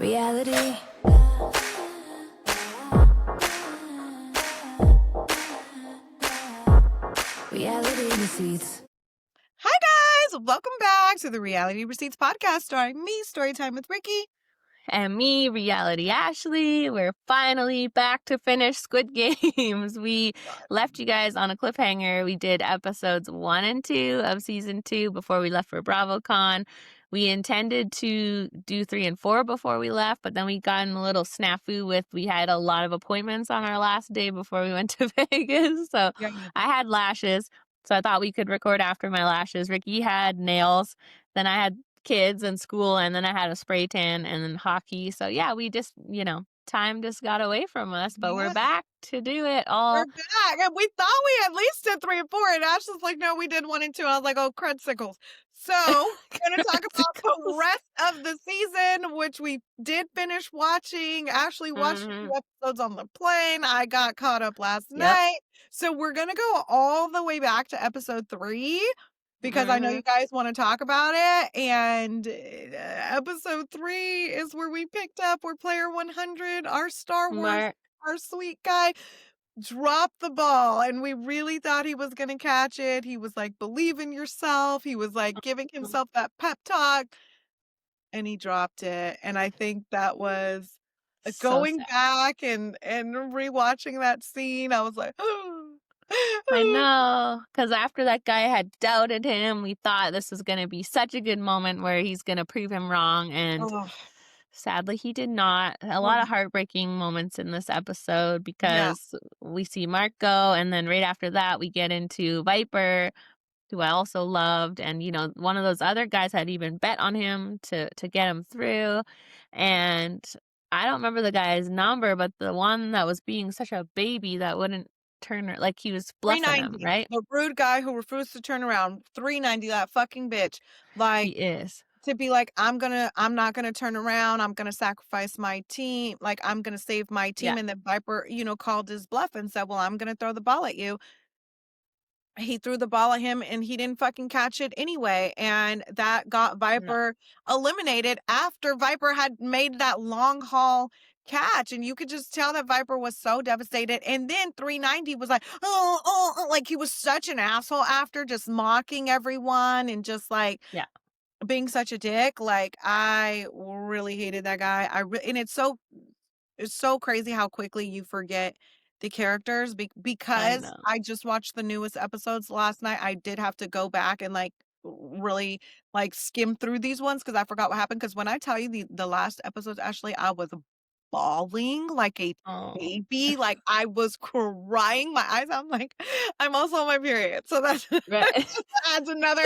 Reality. Reality receipts. Hi guys, welcome back to the Reality Receipts podcast starring me, Storytime with Ricky. And me, Reality Ashley. We're finally back to finish Squid Games. We left you guys on a cliffhanger. We did episodes 1 and 2 of season 2 before we left for BravoCon. We intended to do 3 and 4 before we left, but then we got in a little snafu we had a lot of appointments on our last day before we went to Vegas. So Yeah. I had lashes, so I thought we could record after my lashes. Ricky had nails. Then I had kids and school, and then I had a spray tan and then hockey. So yeah, we just, time just got away from us, but we're Yeah. back to do it all. We're back, and we thought we at least did 3 and 4, and Ash was like, no, we did 1 and 2. I was like, oh, crudsickles. So we're going to talk about the rest of the season, which we did finish watching. Ashley watched a few episodes on the plane. I got caught up last night. So we're going to go all the way back to episode 3. Because I know you guys want to talk about it. And episode 3 is where we picked up where Player 100, our Star Wars, our sweet guy, dropped the ball. And we really thought he was going to catch it. He was like, believe in yourself. He was like giving himself that pep talk. And he dropped it. And I think that was going back and rewatching that scene. I was like, I know, because after that guy had doubted him, we thought this was going to be such a good moment where he's going to prove him wrong, and sadly he did not. A lot of heartbreaking moments in this episode because we see Mark go, and then right after that we get into Viper, who I also loved, and one of those other guys had even bet on him to get him through, and I don't remember the guy's number, but the one that was being such a baby that wouldn't turn, like he was bluffing him, right? The rude guy who refused to turn around. 390, that fucking bitch. Like, he is. To be like, I'm not gonna turn around. I'm gonna sacrifice my team. Like, I'm gonna save my team. Yeah. And then Viper, called his bluff and said, well, I'm gonna throw the ball at you. He threw the ball at him and he didn't fucking catch it anyway. And that got Viper eliminated after Viper had made that long haul catch. And you could just tell that Viper was so devastated. And then 390 was like, like he was such an asshole after, just mocking everyone and just like being such a dick. Like, I really hated that guy. And it's so crazy how quickly you forget the characters because I just watched the newest episodes last night. I did have to go back and like really like skim through these ones because I forgot what happened. Because when I tell you the last episodes, Ashley, I was bawling like a baby. Like, I was crying my eyes out. I'm like, I'm also on my period. So that just adds another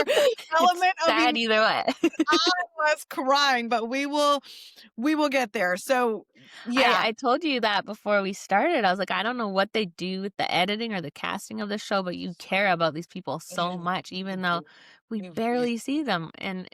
element of sad either way. I was crying, but we will get there. So yeah. I told you that before we started. I was like, I don't know what they do with the editing or the casting of the show, but you care about these people so much, even though we barely see them. And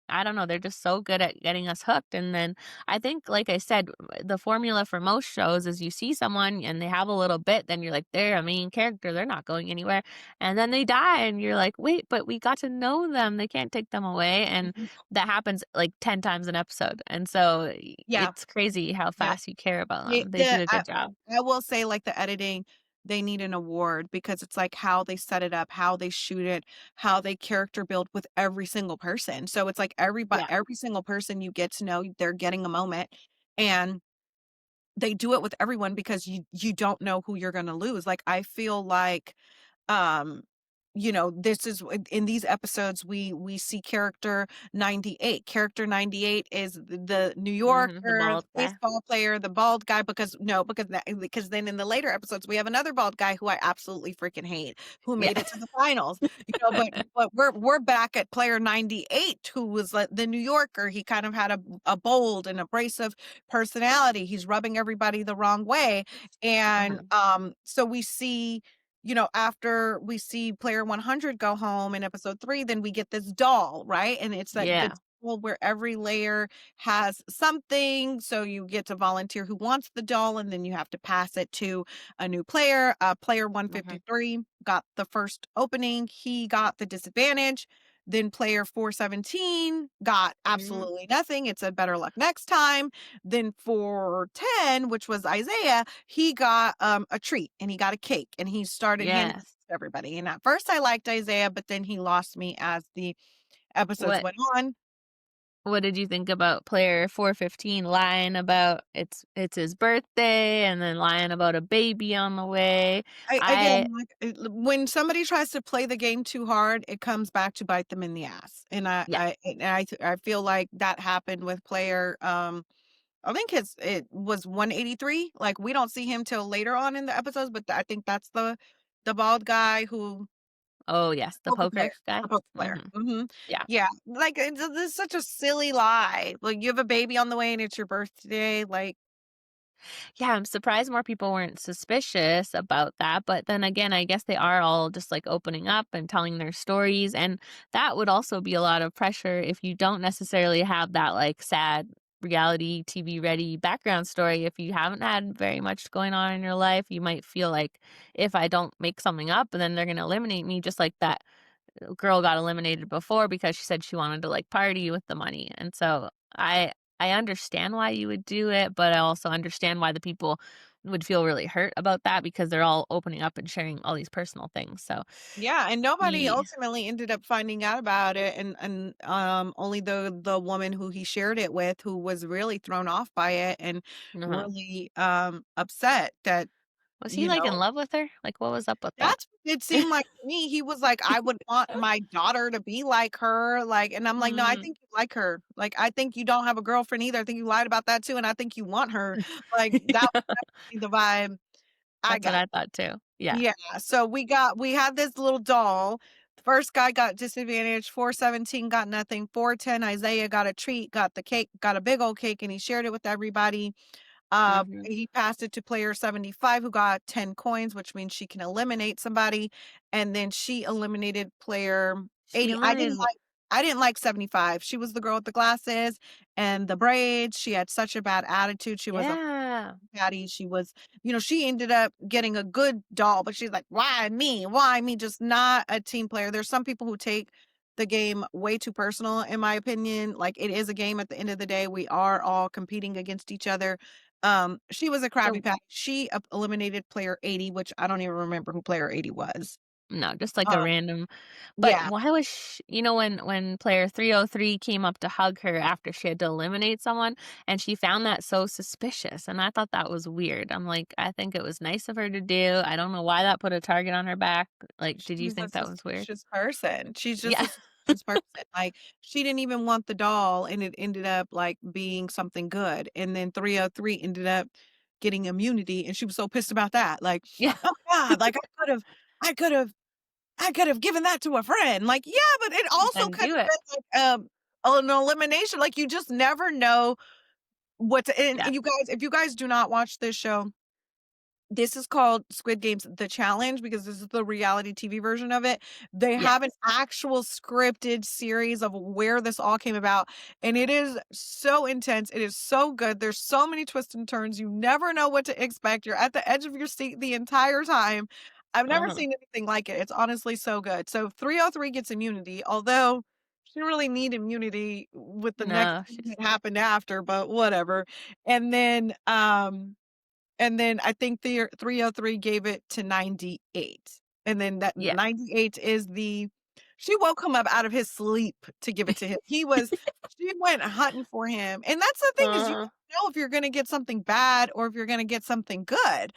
I don't know, they're just so good at getting us hooked. And then I think, like I said, the formula for most shows is you see someone and they have a little bit, then you're like, they're a main character, they're not going anywhere. And then they die and you're like, wait, but we got to know them. They can't take them away. And that happens like 10 times an episode. And so it's crazy how fast you care about them. They do a good job. I will say, like, the editing, they need an award because it's like how they set it up, how they shoot it, how they character build with every single person. So it's like every single person you get to know, they're getting a moment, and they do it with everyone because you don't know who you're going to lose. Like, I feel like this is in these episodes we see character 98. Character 98 is the New Yorker, the baseball player, the bald guy, because then in the later episodes we have another bald guy who I absolutely freaking hate, who made it to the finals. But we're back at player 98, who was like the New Yorker. He kind of had a bold and abrasive personality. He's rubbing everybody the wrong way. And so we see, after we see player 100 go home in episode 3, then we get this doll, right? And it's like the doll where every layer has something. So you get to volunteer who wants the doll, and then you have to pass it to a new player. Player 153 got the first opening. He got the disadvantage. Then player 417 got absolutely nothing. It said better luck next time. Then 410, which was Isaiah, he got a treat and he got a cake and he started handing it Yes. to everybody. And at first I liked Isaiah, but then he lost me as the episodes What went on. what did you think about player 415 lying about it's his birthday and then lying about a baby on the way? Again, I like, when somebody tries to play the game too hard, it comes back to bite them in the ass. And yeah. I feel like that happened with player, I think it was 183. Like, we don't see him till later on in the episodes, but I think that's the bald guy who Oh, yes, the poker player, poker guy. the poker player. Mhm. Mhm. Yeah. Yeah, like, it's such a silly lie. Like, you have a baby on the way and it's your birthday, like, Yeah, I'm surprised more people weren't suspicious about that, but then again, I guess they are all just, like, opening up and telling their stories, and that would also be a lot of pressure if you don't necessarily have that, like, sad reality TV ready background story. If you haven't had very much going on in your life, you might feel like, "If I don't make something up, then they're gonna eliminate me," just like that girl got eliminated before because she said she wanted to like party with the money. And so I understand why you would do it, but I also understand why the people would feel really hurt about that because they're all opening up and sharing all these personal things. So yeah, and nobody he ultimately ended up finding out about it, and only the woman who he shared it with, who was really thrown off by it and uh really upset that, was he you like in know, love with her? Like what was up with that? that's what it seemed like to me. He was like, I would want my daughter to be like her, like, and I'm like, no, I Mm. think you like her. Like, I think you don't have a girlfriend either. I think you lied about that too, and I think you want her. Like, that was definitely the vibe I That's what got. I thought too. Yeah. Yeah, so we had this little doll. The first guy got disadvantaged, 417 got nothing, 410, Isaiah got a treat, got the cake, got a big old cake, and he shared it with everybody. Hmm. He passed it to player 75 who got 10 coins, which means she can eliminate somebody, and then she eliminated player She 80. eliminated. I didn't like 75. She was the girl with the glasses and the braids. She had such a bad attitude. She was a Yeah. Patty. She was, she ended up getting a good doll, but she's like, why me? Why me? Just not a team player. There's some people who take the game way too personal, in my opinion. Like, it is a game at the end of the day. We are all competing against each other. She was a Krabby So Patty. She eliminated player 80, which I don't even remember who player 80 was. no, just like a Um, random. But yeah, why was when player 303 came up to hug her after she had to eliminate someone, and she found that so suspicious, and I thought that was weird. I'm like, I think it was nice of her to do. I don't know why that put a target on her back. Like, did you she's a think that was weird? suspicious person. She's just Yeah. a suspicious person. Like, she didn't even want the doll, and it ended up like being something good. And then 303 ended up getting immunity, and she was so pissed about that. Like, Yeah. oh God, like I could have, I could have given that to a friend. Like, yeah, but it also Then could do it. have been like an elimination. Like, you just never know what to. Yeah. And you guys, if you guys do not watch this show, this is called Squid Games The Challenge because this is the reality TV version of it. They Yes. have an actual scripted series of where this all came about, and it is so intense. It is so good. There's so many twists and turns. You never know what to expect. You're at the edge of your seat the entire time. I've never Uh-huh. seen anything like it. It's honestly so good. So 303 gets immunity, although she didn't really need immunity with the next No, thing she's that happened after, but whatever. And then I think the 303 gave it to 98. And then that yeah. 98 is she woke him up out of his sleep to give it to him. She went hunting for him. And that's the thing is you Uh-huh. don't know if you're gonna get something bad or if you're gonna get something good.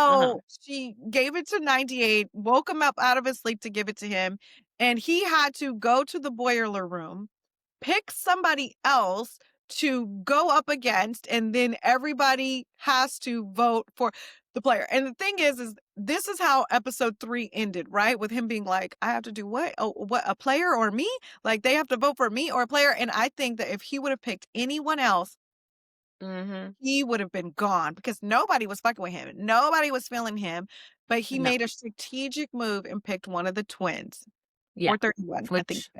Uh-huh. So she gave it to 98, woke him up out of his sleep to give it to him. And he had to go to the boiler room, pick somebody else to go up against, and then everybody has to vote for the player. And the thing is this is how episode 3 ended, right? With him being like, I have to do what? Oh, what, a player or me? Like, they have to vote for me or a player. And I think that if he would have picked anyone else, Mhm. he would have been gone because nobody was fucking with him. Nobody was feeling him. But he No. made a strategic move and picked one of the twins, Yeah. or 31, I think. Which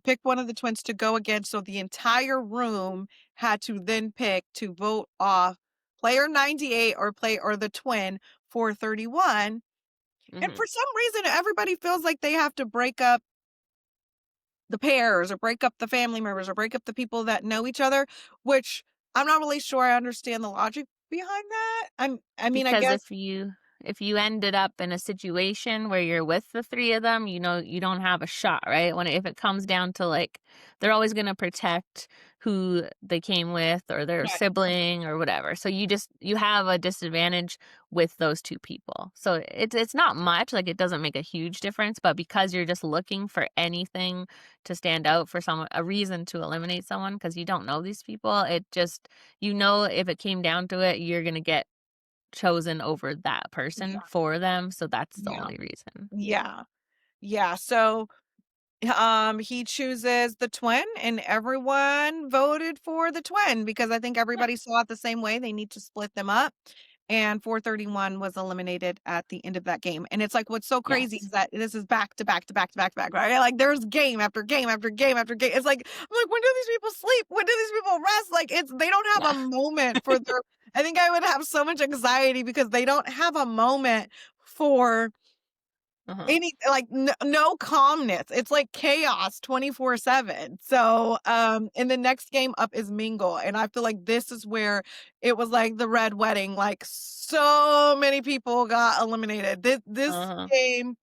Pick one of the twins to go against, so the entire room had to then pick to vote off player 98 or the twin for 31. And mhm. for some reason, everybody feels like they have to break up the pairs or break up the family members or break up the people that know each other, which I'm not really sure I understand the logic behind that. I mean, I Because guess if you ended up in a situation where you're with the 3 of them, you know, you don't have a shot, right? If it comes down to, like, they're always gonna protect who they came with or their right. sibling or whatever. So you have a disadvantage with those 2 people. So it's not much, like, it doesn't make a huge difference, but because you're just looking for anything to stand out for someone, a reason to eliminate someone because you don't know these people, it just, if it came down to it, you're gonna get chosen over that person Yeah. for them, so that's the Yeah. only reason. Yeah. Yeah. So he chooses the twin and everyone voted for the twin because I think Yeah. everybody saw it the same way. They need to split them up. And 431 was eliminated at the end of that game. And it's like what's so crazy is Yes. that this is back to back to back to back to back, right? Like there's game after game after game after game. It's like I'm like, when do these people sleep? When do these people rest? Like they don't have Yeah. a moment for their I think I would have so much anxiety because they don't have a moment for Uh-huh. any like no calmness. It's like chaos 24/7. So and the next game up is Mingle. And I feel like this is where it was like the red wedding. Like so many people got eliminated. This Uh-huh. game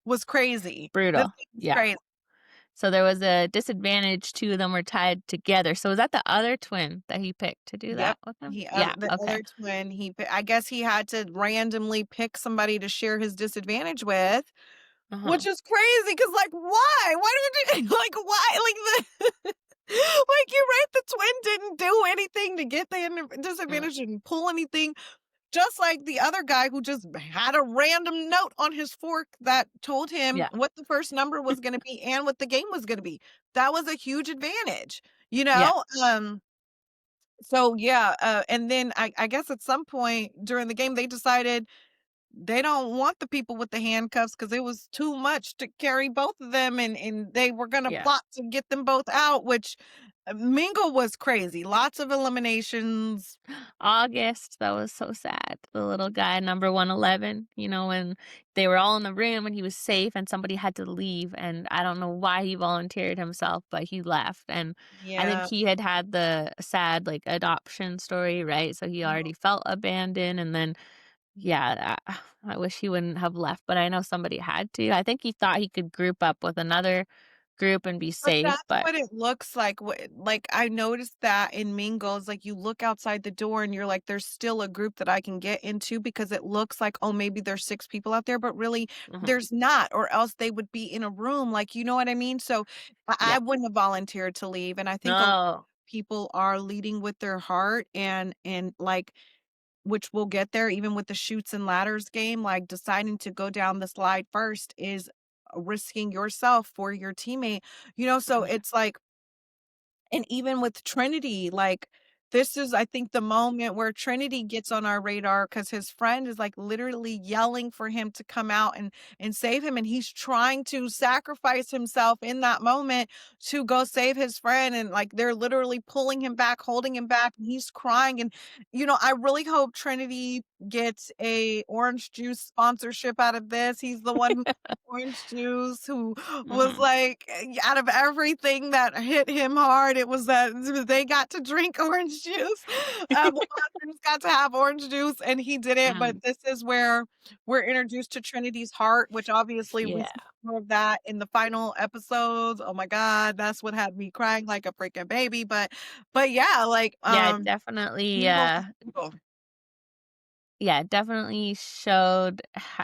was crazy. This Brutal. game was Yeah. crazy. So there was a disadvantage, 2 of them were tied together. So was that the other twin that he picked to do Yep. that with him? He Yeah, the okay. other twin, I guess he had to randomly pick somebody to share his disadvantage with. Uh-huh. Which is crazy, cause like, why? Why do we do like, why? Like, the like, you're right, the twin didn't do anything to get the Uh, disadvantage, didn't pull anything, just like the other guy who just had a random note on his fork that told him yeah. what the first number was gonna be and what the game was gonna be. That was a huge advantage, you Yeah. know? So, yeah, and then I guess at some point during the game, they decided they don't want the people with the handcuffs because it was too much to carry both of them, and they were gonna Yeah. plot to get them both out, which Mingle was crazy. Lots of eliminations. August, that was so sad. The little guy, number 111, when they were all in the room and he was safe and somebody had to leave. And I don't know why he volunteered himself, but he left. And I think Yeah. he had the sad, like, adoption story, right? So he Mhm. already felt abandoned. And then, yeah, I wish he wouldn't have left, but I know somebody had to. I think he thought he could group up with another group and be But safe, that's but what it looks like. Like I noticed that in Mingles, like you look outside the door and you're like, there's still a group that I can get into because it looks like, oh, maybe there's 6 people out there, but really uh there's not, or else they would be in a room. Like, you know what I mean? So I yeah. wouldn't have volunteered to leave. And I think a lot of No. people are leading with their heart and like which we'll get there even with the shoots and ladders game, like deciding to go down the slide first is risking yourself for your teammate. So Yeah. it's like and even with Trinity, like, this is, I think, the moment where Trinity gets on our radar because his friend is like literally yelling for him to come out and save him. And he's trying to sacrifice himself in that moment to go save his friend. And like they're literally pulling him back, holding him back, and he's crying. And I really hope Trinity gets a orange juice sponsorship out of this. He's the one who orange juice who was Mhm. like out of everything that hit him hard, it was that they got to drink orange juice. The Monsters got to have orange juice, and he did it. But Mm. this is where we're introduced to Trinity's heart, which obviously we Yeah. see more of that in the final episodes. Oh my God, that's what had me crying like a freaking baby. But yeah, like Yeah, it definitely, Mingles is cool. yeah, it definitely showed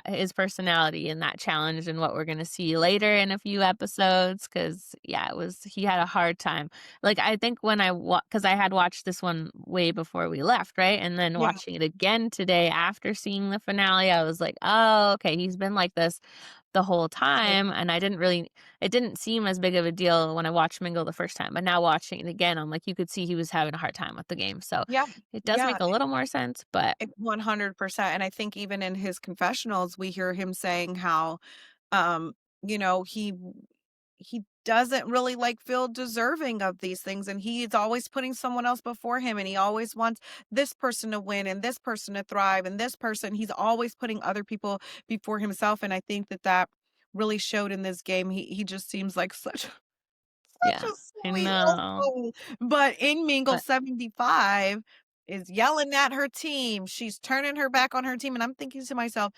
his personality in that challenge and what we're gonna see later in a few episodes. Cause yeah, he had a hard time. Like, I think when cause I had watched this one way before we left, right? And then Yeah, watching it again today after seeing the finale, I was like, "Oh, okay, he's been like this the whole time," and it didn't seem as big of a deal when I watched Mingle the first time, but now watching it again, I'm like, you could see he was having a hard time with the game, so yeah, it does yeah. make a little more sense, but 100%. And I think even in his confessionals, we hear him saying how, um, he doesn't really like feel deserving of these things. And he's always putting someone else before him. And he always wants this person to win and this person to thrive and this person. He's always putting other people before himself. And I think that really showed in this game. He just seems like such Yeah, Such a I sweet little know. soul. But in Mingle But 75 is yelling at her team. She's turning her back on her team. And I'm thinking to myself,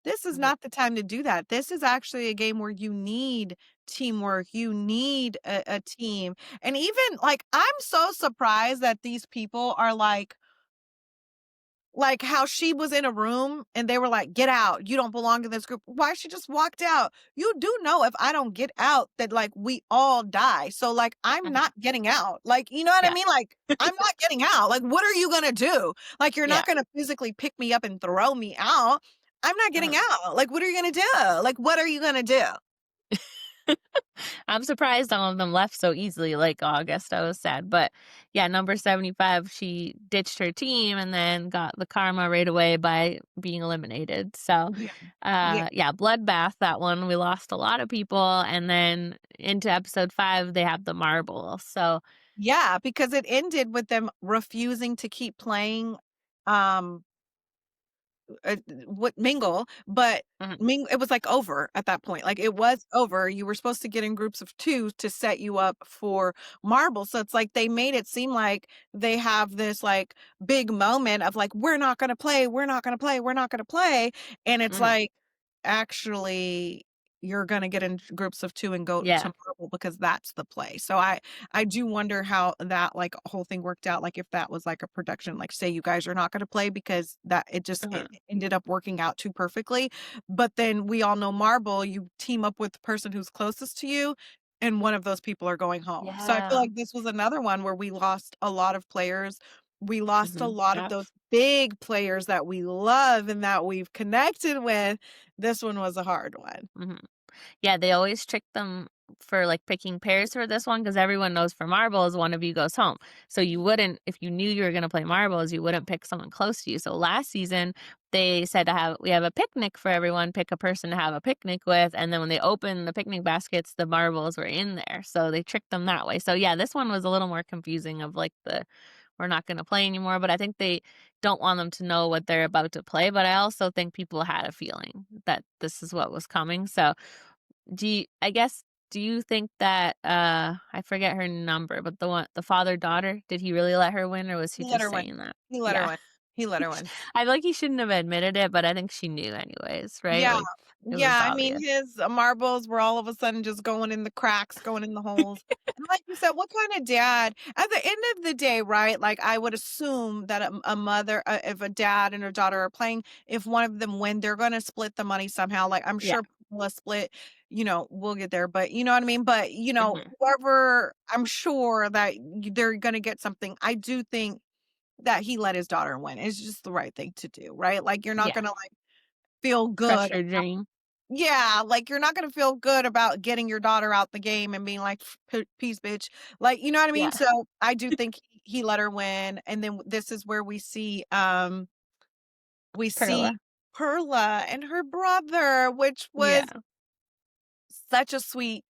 this is mhm, not the time to do that. This is actually a game where you need teamwork. You need a team. And even like, I'm so surprised that these people are like how she was in a room and they were like, "Get out. You don't belong to this group." Why she just walked out? You do know if I don't get out that like we all die. So like I'm mhm, not getting out. Like, you know what I yeah, mean? Like I'm not getting out. Like what are you going to do? Like you're yeah. not going to physically pick me up and throw me out. I'm not getting Uh-huh. out. Like what are you going to do? Like what are you going to do? I'm surprised all of them left so easily, like August. I was sad. But yeah, number 75, she ditched her team and then got the karma right away by being eliminated. So Yeah. Yeah. yeah, bloodbath, that one. We lost a lot of people. And then into episode 5, they have the marble. So Yeah, because it ended with them refusing to keep playing um what mingle, but mhm, it was like over at that point. Like it was over. You were supposed to get in groups of 2 to set you up for marble. So it's like they made it seem like they have this like big moment of like we're not going to play, we're not going to play, we're not going to play, and it's mhm, like actually you're going to get in groups of 2 and go yeah. to marble because that's the play. So I do wonder how that like whole thing worked out. Like if that was like a production, like say you guys are not going to play because that Uh-huh. it ended up working out too perfectly. But then we all know marble, you team up with the person who's closest to you, and one of those people are going home. So I feel Yeah. like this was another one where we lost a lot of players. We lost a lot of Yep. those big players that we love and that we've connected with. This one was a hard one. Mhm. Yeah, they always trick them for, like, picking pairs for this one because everyone knows for marbles, one of you goes home. So you wouldn't if you knew you were gonna play marbles, you wouldn't pick someone close to you. So last season, they said to have we have a picnic for everyone, pick a person to have a picnic with, and then when they opened the picnic baskets, the marbles were in there. So they tricked them that way. So yeah, this one was a little more confusing of, like, the we're not gonna play anymore, but I think they don't want them to know what they're about to play, but I also think people had a feeling that this is what was coming. So do you think that, I forget her number, but the father-daughter, did he really let her win, or was he He let just her win. saying that? He let her Yeah. win. He let her win. I feel like he shouldn't have admitted it, but I think she knew anyways, right? Yeah. Like, it was Yeah, I mean, obvious. his marbles were all of a sudden just going in the cracks, going in the holes. And like you said, what kind of dad at the end of the day, right? Like, I would assume that a mother, if a dad and her daughter are playing, if one of them win, they're gonna split the money somehow. Like, I'm Yeah. sure a split, we'll get there, but you know what I mean? But, Mhm. whoever I'm sure that they're gonna get something. I do think that he let his daughter win. It's just the right thing to do, right? Like, you're not Yeah. gonna, like, feel Crush good. her dream. Yeah, like, you're not gonna feel good about getting your daughter out the game and being like, Peace, bitch." Like, you know what I mean? Yeah. So, I do think he let her win, and then this is where we see Perla. Perla and her brother, which was Yeah. such a sweet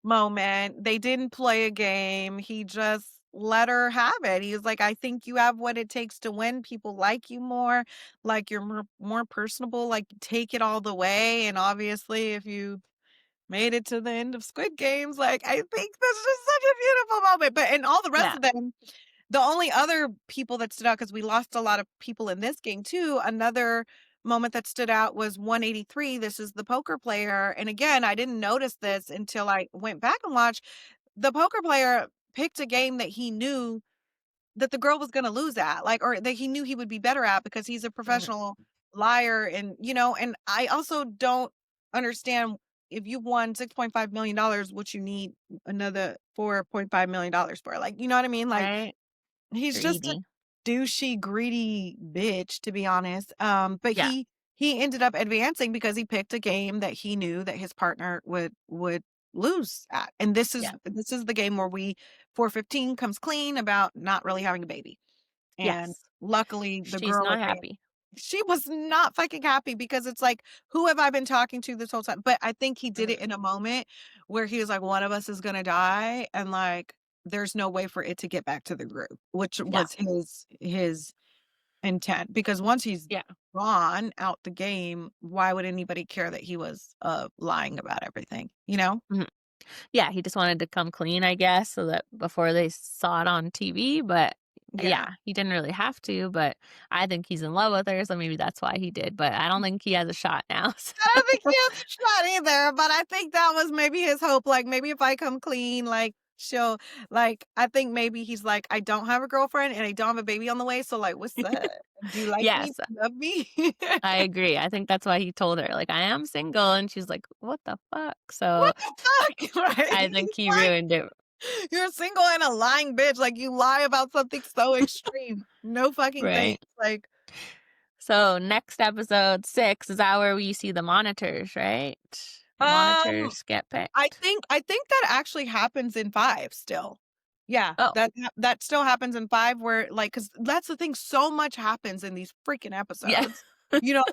moment. They didn't play a game. He just let her have it. He was like, "I think you have what it takes to win. People like you more, like you're more personable, like take it all the way." And obviously, if you made it to the end of Squid Games, like I think that's just such a beautiful moment. But and all the rest Yeah. of them, the only other people that stood out because we lost a lot of people in this game too. Another moment that stood out was 183. This is the poker player. And again, I didn't notice this until I went back and watched. The poker player picked a game that he knew that the girl was going to lose at, like, or that he knew he would be better at because he's a Mhm. professional liar. And, and I also don't understand if you won $6.5 million, what you need another $4.5 million for. Like, you know what I mean? Like, Right? he's just a Greedy. douchey, greedy bitch, to be honest. But Yeah. he ended up advancing because he picked a game that he knew that his partner would lose at. And Yeah. this is the game where we 415 comes clean about not really having a baby. And Yes. luckily the She's girl not happy. she was not fucking happy because it's like, who have I been talking to this whole time? But I think he did it Mhm. in a moment where he was like, one of us is gonna die, and like there's no way for it to get back to the group, which Yeah. was his intent. Because once he's Yeah. gone out the game, why would anybody care that he was lying about everything, you know? Mhm. Yeah, he just wanted to come clean, I guess, so that before they saw it on TV, but Yeah. yeah, he didn't really have to, but I think he's in love with her, so maybe that's why he did, but I don't think he has a shot now. I don't think he has a shot either, but I think that was maybe his hope. Like, maybe if I come clean, like, she'll, like, I think maybe he's like, I don't have a girlfriend and I don't have a baby on the way. So, like, what's up? Do you like me? Yes, Do you love me? I agree. I think that's why he told her, like, "I am single," and she's like, "What the fuck?" So, What the fuck? Right? I He's think he like, ruined it. you're single and a lying bitch. Like, you lie about something so extreme. No fucking Right. thanks. Like, So, next episode 6 is that where we see the monitors, right? The um, monitors get I picked. think I think that actually happens in 5 still. Yeah, Oh, that still happens in 5 where, like, cause that's the thing, so much happens in these freaking yeah. episodes.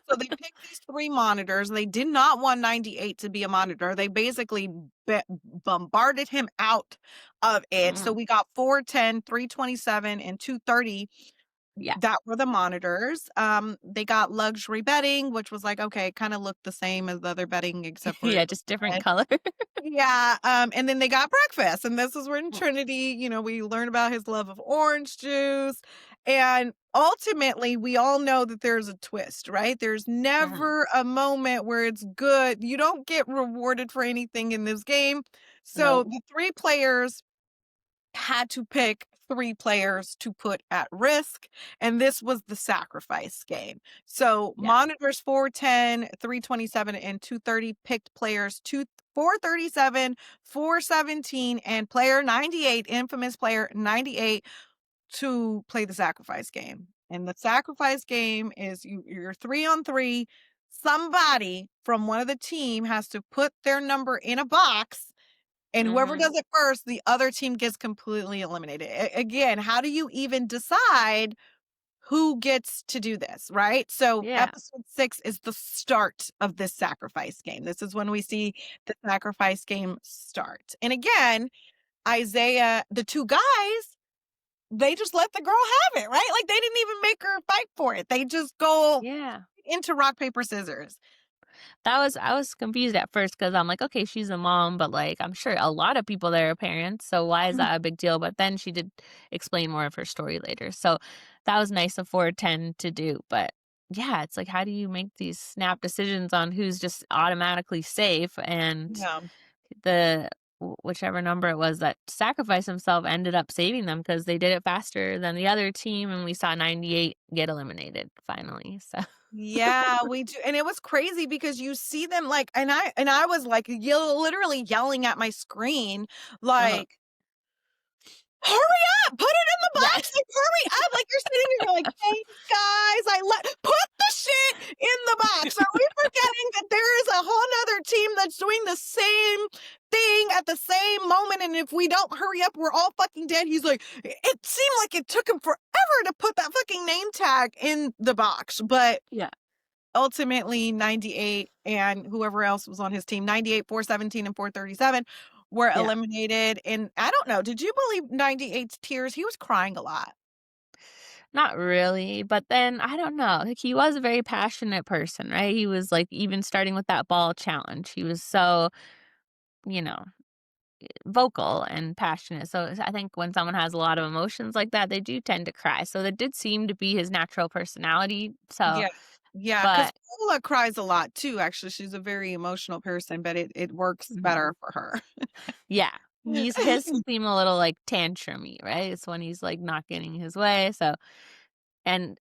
So they picked these 3 monitors, and they did not want 98 to be a monitor. They basically bombarded him out of it. So Mhm. we got 410, 327, and 230 Yeah. that were the monitors. They got luxury bedding, which was like, okay, kinda looked the same as the other bedding except for it Yeah, was just different red. color. Yeah, and then they got breakfast, and this is when Trinity, we learn about his love of orange juice, and ultimately, we all know that there's a twist, right? There's Mhm. never a moment where it's good. You don't get rewarded for anything in this game. So Nope. the 3 players had to pick 3 players to put at risk, and this was the sacrifice game. So Yeah. monitors 410, 327, and 230 picked players 437, 417, and player 98, infamous player 98, to play the sacrifice game. And the sacrifice game is you're 3 on 3. Somebody from one of the team has to put their number in a box, and whoever Mhm. does it first, the other team gets completely eliminated. Again, how do you even decide who gets to do this, right? So, Yeah. episode 6 is the start of this sacrifice game. This is when we see the sacrifice game start. And again, Isaiah, the 2 guys, they just let the girl have it, right? Like, they didn't even make her fight for it. They just go Yeah. into rock, paper, scissors. I was confused at first because 'cause I'm like, "Okay, she's a mom," but, like, I'm sure a lot of people there are parents, so why is that a big deal? But then she did explain more of her story later, so that was nice of 410 to do, but yeah, it's like, how do you make these snap decisions on who's just automatically safe? And Yeah. the whichever number it was that sacrificed himself ended up saving them because they did it faster than the other team, and we saw 98 get eliminated finally, so Yeah, we do, and it was crazy because you see them, like, and I was, like, literally yelling at my screen, Uh-huh. like, "Hurry up! Put it in the Yeah. box! Like, hurry up!" Like, you're sitting here, you're like, "Thanks, guys, put the shit in the box! Are we forgetting that there is a whole 'nother team that's doing the same thing at the same moment, and if we don't hurry up, we're all fucking dead?" He's like, "It seemed like it took him forever to put that fucking name tag in the box," but Yeah. ultimately 98 and whoever else was on his team, 98, 417, and 437 were Yeah. eliminated. And I don't know, did you believe 98's tears? He was crying a lot. Not really, but then I don't know, like, he was a very passionate person, right? He was, like, even starting with that ball challenge, he was so, you know, vocal and passionate, so I think when someone has a lot of emotions like that, they do tend to cry, so that did seem to be his natural personality, so Yeah. Yeah, because but Paula cries a lot too, actually. She's a very emotional person, but it works mhm. better for her. Yeah, his seem a little, like, tantrumy, right? It's when he's, like, not getting his way, so and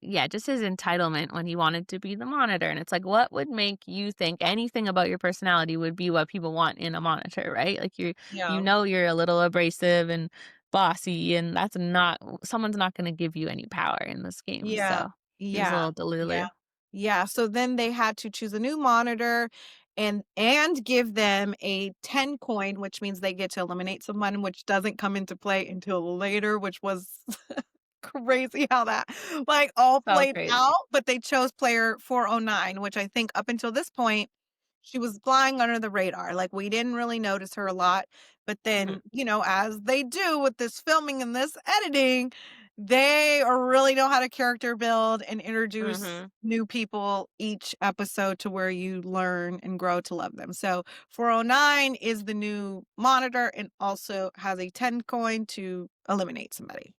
yeah, just his entitlement when he wanted to be the monitor, and it's like, what would make you think anything about your personality would be what people want in a monitor, right? Like, Yeah. you're a little abrasive and bossy, and that's not someone's not gonna give you any power in this game, Yeah. so he was a Yeah. little Yeah. delulu. Yeah. So then they had to choose a new monitor and give them a 10 coin, which means they get to eliminate someone, which doesn't come into play until later, which was crazy how that like all So played crazy. out. But they chose player 409, which I think up until this point, she was flying under the radar. Like, we didn't really notice her a lot. But Mhm. then, as they do with this filming and this editing, They really know how to character build and introduce Mhm. new people each episode to where you learn and grow to love them. So 409 is the new monitor and also has a 10 coin to eliminate somebody.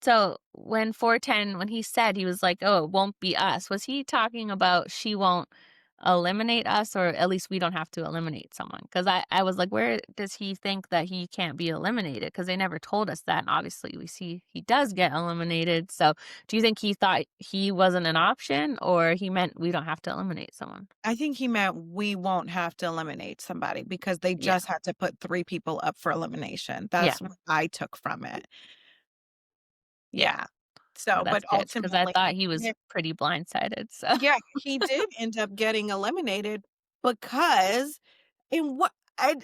So when 410, when he said he was like, "Oh, it won't be us," was he talking about she won't eliminate us, or at least we don't have to eliminate someone? Because I was like, where does he think that he can't be eliminated? Because they never told us that. And obviously, we see he does get eliminated. So do you think he thought he wasn't an option, or he meant we don't have to eliminate someone? I think he meant we won't have to eliminate somebody because they Yeah. just had to put 3 people up for elimination. Yeah. That's what I took from it. Yeah. Yeah. So, but That's good because I ultimately, thought he was pretty blindsided. So yeah, he did end up getting eliminated because in what I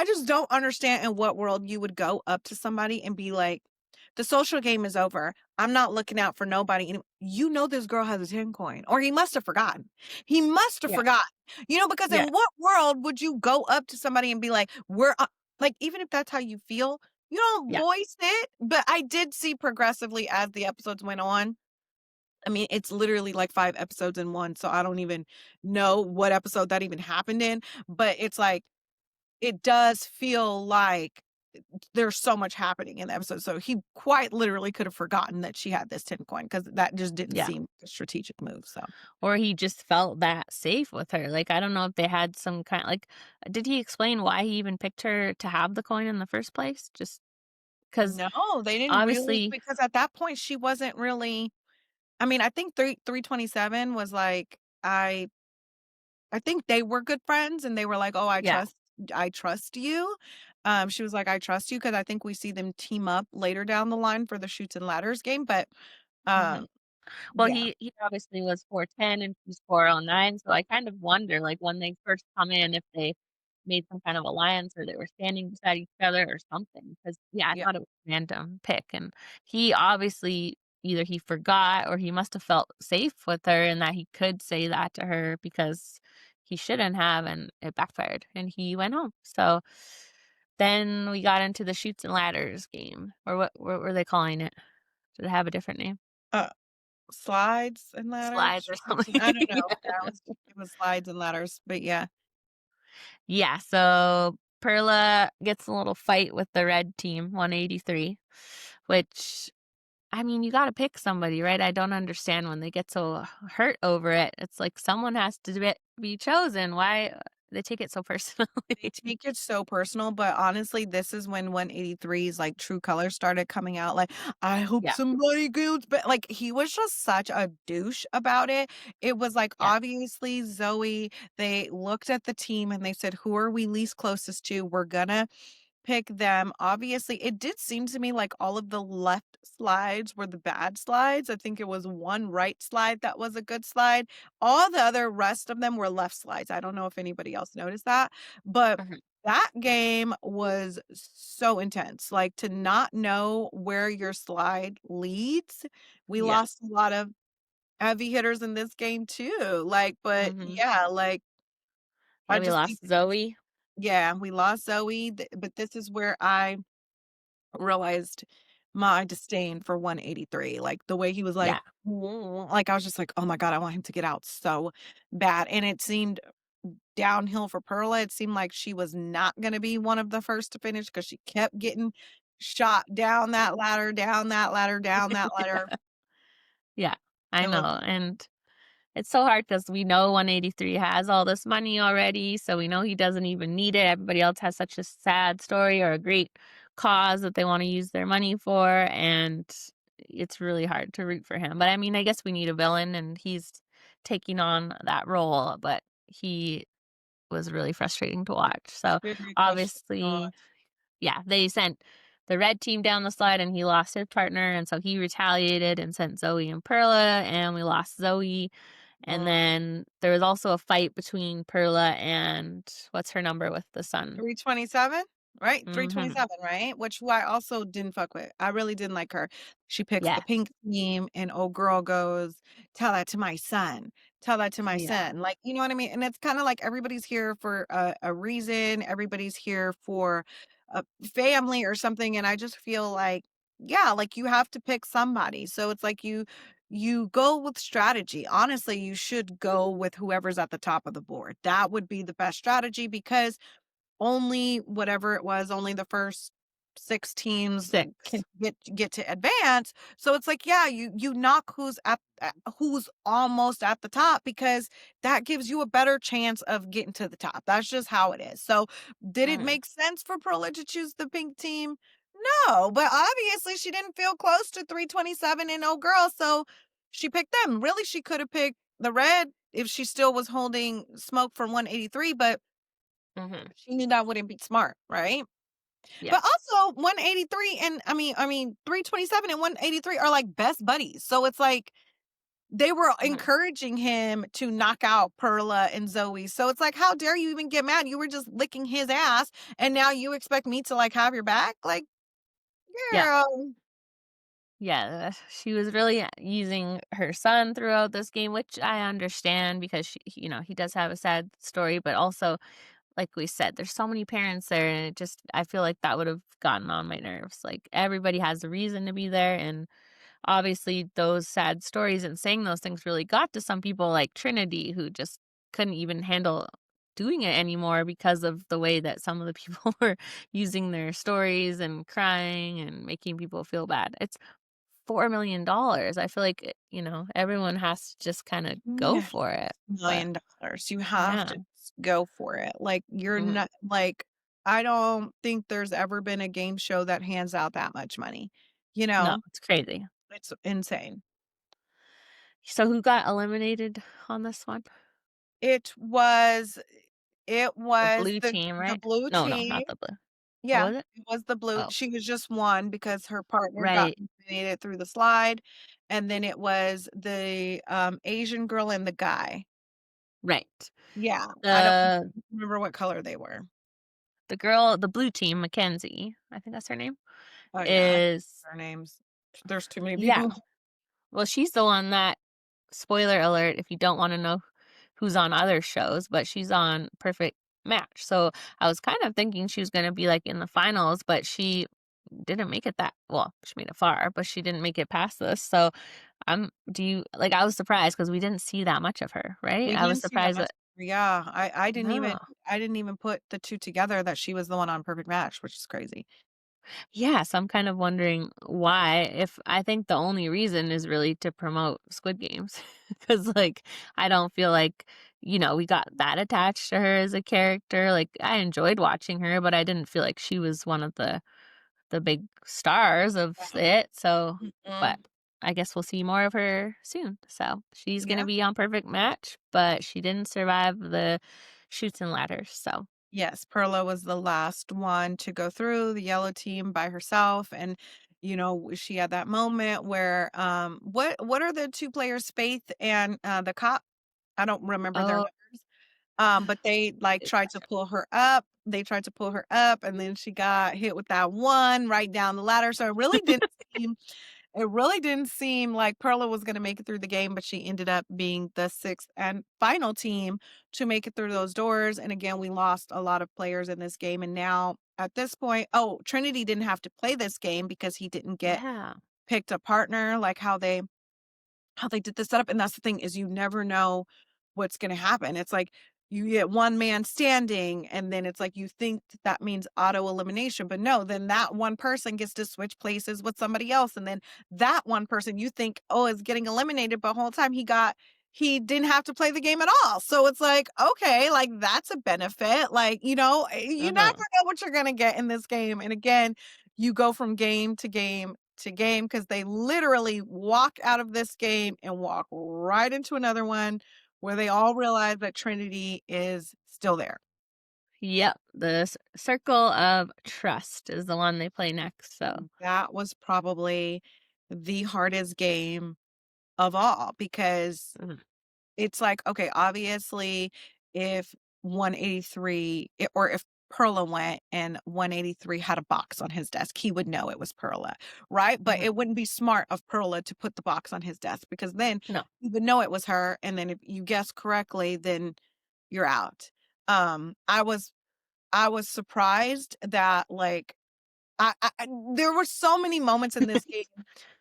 just don't understand in what world you would go up to somebody and be like, "The social game is over. I'm not looking out for nobody." And you know this girl has a 10 coin, or he must have forgotten. He must have yeah. forgotten. Because Yeah. in what world would you go up to somebody and be like, "We're like, even if that's how you feel, you don't Yeah. voice it." But I did see progressively as the episodes went on. I mean, it's literally like 5 episodes in one, so I don't even know what episode that even happened in, but it's like, it does feel like there's so much happening in the episode, so he quite literally could have forgotten that she had this 10 coin because that just didn't Yeah. seem a strategic move, so. Or he just felt that safe with her. Like, I don't know if they had some kind like, did he explain why he even picked her to have the coin in the first place? Just because No, they didn't really obviously because at that point, she wasn't really I mean, I think 327 was like, I think they were good friends and they were like, "Oh, yeah. I trust you." She was like, "I trust you," because I think we see them team up later down the line for the Shoots and Ladders game, but, Mhm. um, Well, yeah, he obviously was 410 and she's 409, so I kind of wonder, like, when they first come in, if they made some kind of alliance or they were standing beside each other or something. Because yeah, I yeah. thought it was a random pick, and he obviously either he forgot or he must have felt safe with her and that he could say that to her because he shouldn't have, and it backfired, and he went home. So then we got into the Shoots and Ladders game, or what were they calling it? Did it have a different name? Uh, Slides and Slides Ladders? or Shoots and something. I don't know. Yeah, Yeah. it was Slides and Ladders, but yeah. Yeah, so Perla gets a little fight with the red team, 183, which, I mean, you gotta pick somebody, right? I don't understand when they get so hurt over it. It's like someone has to be chosen. Why they take it so personally? They take it so personal, but honestly, this is when 183's, like, true colors started coming out, like, "I hope Yeah, somebody goes but like, he was just such a douche about it. It was, like, yeah, obviously Zoe they looked at the team and they said, "Who are we least closest to? We're gonna pick them." Obviously, it did seem to me like all of the left slides were the bad slides. I think it was one right slide that was a good slide. All the other rest of them were left slides. I don't know if anybody else noticed that, but mhm, that game was so intense. Like to not know where your slide leads. We yeah, lost a lot of heavy hitters in this game too. Like, but mhm. yeah, like I Yeah, we just think lost Zoe. yeah, we lost Zoe, but this is where I realized my disdain for 183, like, the way he was like, Yeah, like, I was just like, "Oh my god, I want him to get out so bad," and it seemed downhill for Perla, it seemed like she was not gonna be one of the first to finish because she kept getting shot down that ladder, down that ladder, down that ladder. yeah, I Ugh, know, and it's so hard because we know 183 has all this money already, so we know he doesn't even need it. Everybody else has such a sad story or a great cause that they wanna use their money for, and it's really hard to root for him. But, I mean, I guess we need a villain, and he's taking on that role, but he was really frustrating to watch. So, very frustrating to obviously, watch. yeah, they sent the red team down the slide, and he lost his partner, and so he retaliated and sent Zoe and Perla, and we lost Zoe. And Mm. then there was also a fight between Perla and what's her number with the sun? 327? Right? Mhm. 327, right? Which who I also didn't fuck with. I really didn't like her. She picks Yeah. the pink team and old girl goes, "Tell that to my son. Tell that to my Yeah. son." Like, you know what I mean? And it's kinda like everybody's here for a reason. Everybody's here for a family or something, and I just feel like yeah, like you have to pick somebody. So it's like you go with strategy. Honestly, you should go with whoever's at the top of the board. That would be the best strategy because only whatever it was, only the first 6 teams can 6. get to advance. So it's like, yeah, you knock who's almost at the top because that gives you a better chance of getting to the top. That's just how it is. So did it Mhm. make sense for Perla to choose the pink team? No, but obviously she didn't feel close to 327 and old girl, so she picked them. Really, she could have picked the red if she still was holding smoke for 183, but Mhm. she knew that wouldn't be smart, right? Yeah. But also 183 and I mean 327 and 183 are like best buddies. So it's like they were Mhm. encouraging him to knock out Perla and Zoe. So it's like, how dare you even get mad? You were just licking his ass and now you expect me to like have your back? Like, Yeah. girl. Yeah, she was really using her son throughout this game, which I understand because he does have a sad story, but also, like we said, there's so many parents there, and I feel like that would have gotten on my nerves. Like everybody has a reason to be there, and obviously those sad stories and saying those things really got to some people like Trinity, who just couldn't even handle doing it anymore because of the way that some of the people were using their stories and crying and making people feel bad. It's $4 million. I feel like, everyone has to just kinda go Yeah. for it, but $1 million. You have yeah. to just go for it. Like you're Mhm. not like I don't think there's ever been a game show that hands out that much money. You No, know, it's crazy. it's insane. So who got eliminated on this one? It was it The was blue team, the right? blue No, no, team. not the blue. What Yeah, was it? it was the blue. Oh, She was just one because her partner got right, eliminated through the slide, and then it was the, Asian girl and the guy. right. Yeah, I don't The remember what color they were. the blue team, Mackenzie, I think that's her name, Oh, yeah, I don't is remember their names. There's too many yeah. people. Well, she's the one that spoiler alert if you don't wanna know who's on other shows, but she's on Perfect Match. So, I was kind of thinking she was gonna be, like, in the finals, but she didn't make it that well, she made it far, but she didn't make it past this. So, I was surprised because we didn't see that much of her, right? We I was didn't see that surprised much. that Yeah, no. I didn't even put the 2 together that she was the one on Perfect Match, which is crazy. Yeah, so I'm kind of wondering why, if I think the only reason is really to promote Squid Games. Because, like, I don't feel like, we got that attached to her as a character. Like, I enjoyed watching her, but I didn't feel like she was one of the big stars of it. So, but Mm-mm. I guess we'll see more of her soon. So she's gonna Yeah. be on Perfect Match, but she didn't survive the shoots and ladders. So Yes, Perla was the last one to go through the yellow team by herself, and, she had that moment where, what are the 2 players, Faith and, the cop? I don't remember their oh, numbers. But they, like, it's tried to pull her up. They tried to pull her up, and then she got hit with that one right down the ladder, so it really didn't seem like Perla was gonna make it through the game, but she ended up being the 6th and final team to make it through those doors, and again, we lost a lot of players in this game, and now at this point Trinity didn't have to play this game because he didn't get yeah. picked a partner like how they did the setup, and that's the thing is you never know what's gonna happen. It's like you get one man standing, and then it's like you think that means auto elimination, but no, then that one person gets to switch places with somebody else, and then that one person you think, "Oh, is getting eliminated," but whole time he didn't have to play the game at all. So it's like, okay, like that's a benefit. Like, you never Uh-huh. know what you're gonna get in this game. And again, you go from game to game to game because they literally walk out of this game and walk right into another one where they all realize that Trinity is still there. Yep. The Circle of Trust is the one they play next. So That was probably the hardest game of all because mhm, it's like, okay, obviously, if 183 or if Perla went and 183 had a box on his desk, he would know it was Perla, right? But mhm. it wouldn't be smart of Perla to put the box on his desk because then No. he would know it was her, and then if you guess correctly, then you're out. I was surprised that, like, there were so many moments in this game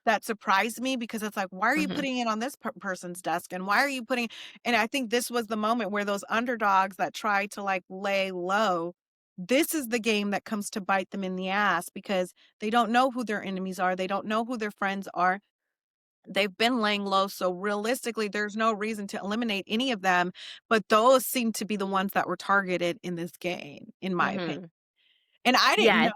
that surprised me because it's like, why are you Mhm. putting it on this person's desk? And why are you putting, and I think this was the moment where those underdogs that try to like lay low, this is the game that comes to bite them in the ass because they don't know who their enemies are. They don't know who their friends are. They've been laying low. So realistically, there's no reason to eliminate any of them. But those seem to be the ones that were targeted in this game, in my opinion. Mhm. And I didn't Yeah. know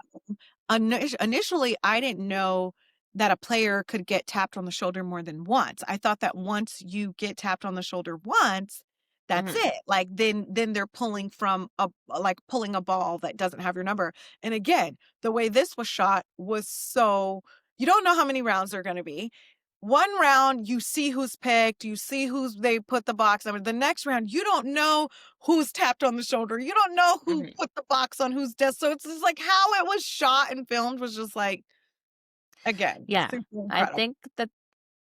initially, I didn't know that a player could get tapped on the shoulder more than once. I thought that once you get tapped on the shoulder once, that's Mhm. it. Like then they're pulling from a like pulling a ball that doesn't have your number. And again, the way this was shot was so you don't know how many rounds there are going to be. One round, you see who's picked, you see who's they put the box number. The next round, you don't know who's tapped on the shoulder. You don't know who Mhm. put the box on whose desk. So it's just like how it was shot and filmed was just like, again, Yeah. super I incredible. think that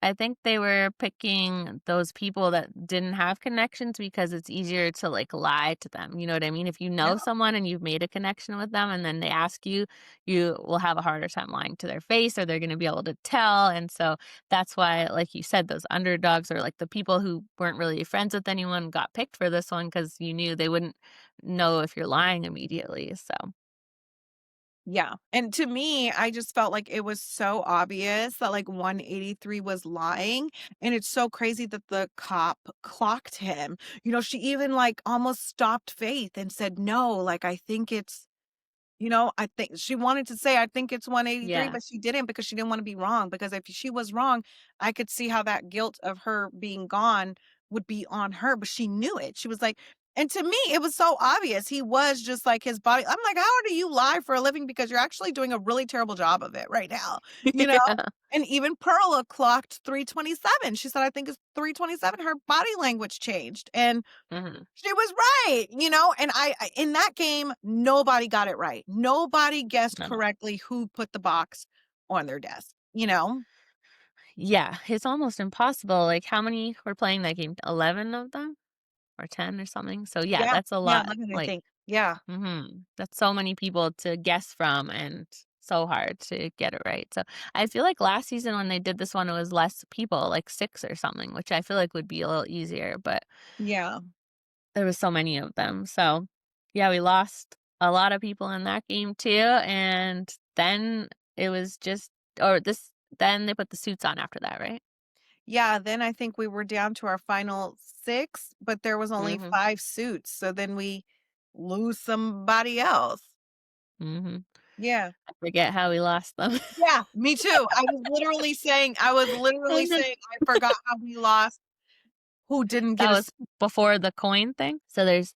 I think they were picking those people that didn't have connections because it's easier to, like, lie to them, you know what I mean? If you Yeah. know someone and you've made a connection with them and then they ask you, you will have a harder time lying to their face or they're gonna be able to tell, and so that's why, like you said, those underdogs or, like, the people who weren't really friends with anyone got picked for this one because you knew they wouldn't know if you're lying immediately, so Yeah. And to me, I just felt like it was so obvious that like 183 was lying. And it's so crazy that the cop clocked him. She even like almost stopped Faith and said, no, like I think it's I think she wanted to say, I think it's 183, yeah. but she didn't because she didn't want to be wrong. Because if she was wrong, I could see how that guilt of her being gone would be on her, but she knew it. She was like, and to me, it was so obvious. He was just like his body. I'm like, how do you lie for a living? Because you're actually doing a really terrible job of it right now, you know? Yeah. And even Perla clocked 327. She said, I think it's 327. Her body language changed. And Mhm. she was right, and I in that game, nobody got it right. Nobody guessed No. correctly who put the box on their desk, you know? Yeah, it's almost impossible, like, how many were playing that game? 11 of them? Or 10 or something. So yeah, Yeah, that's a yeah, lot. 11, I Like, think. Yeah, that's so many people to guess from and so hard to get it right. So I feel like last season when they did this one, it was less people, like 6 or something, which I feel like would be a little easier, but yeah. there was so many of them. So yeah, we lost a lot of people in that game too. And then it was just or this then they put the suits on after that, right? Yeah, then I think we were down to our final 6, but there was only Mhm. 5 suits, so then we lose somebody else. Mhm. Yeah. I forget how we lost them. Yeah, me too. I was literally And then saying I forgot how we lost, who didn't get that a was before the coin thing. So there's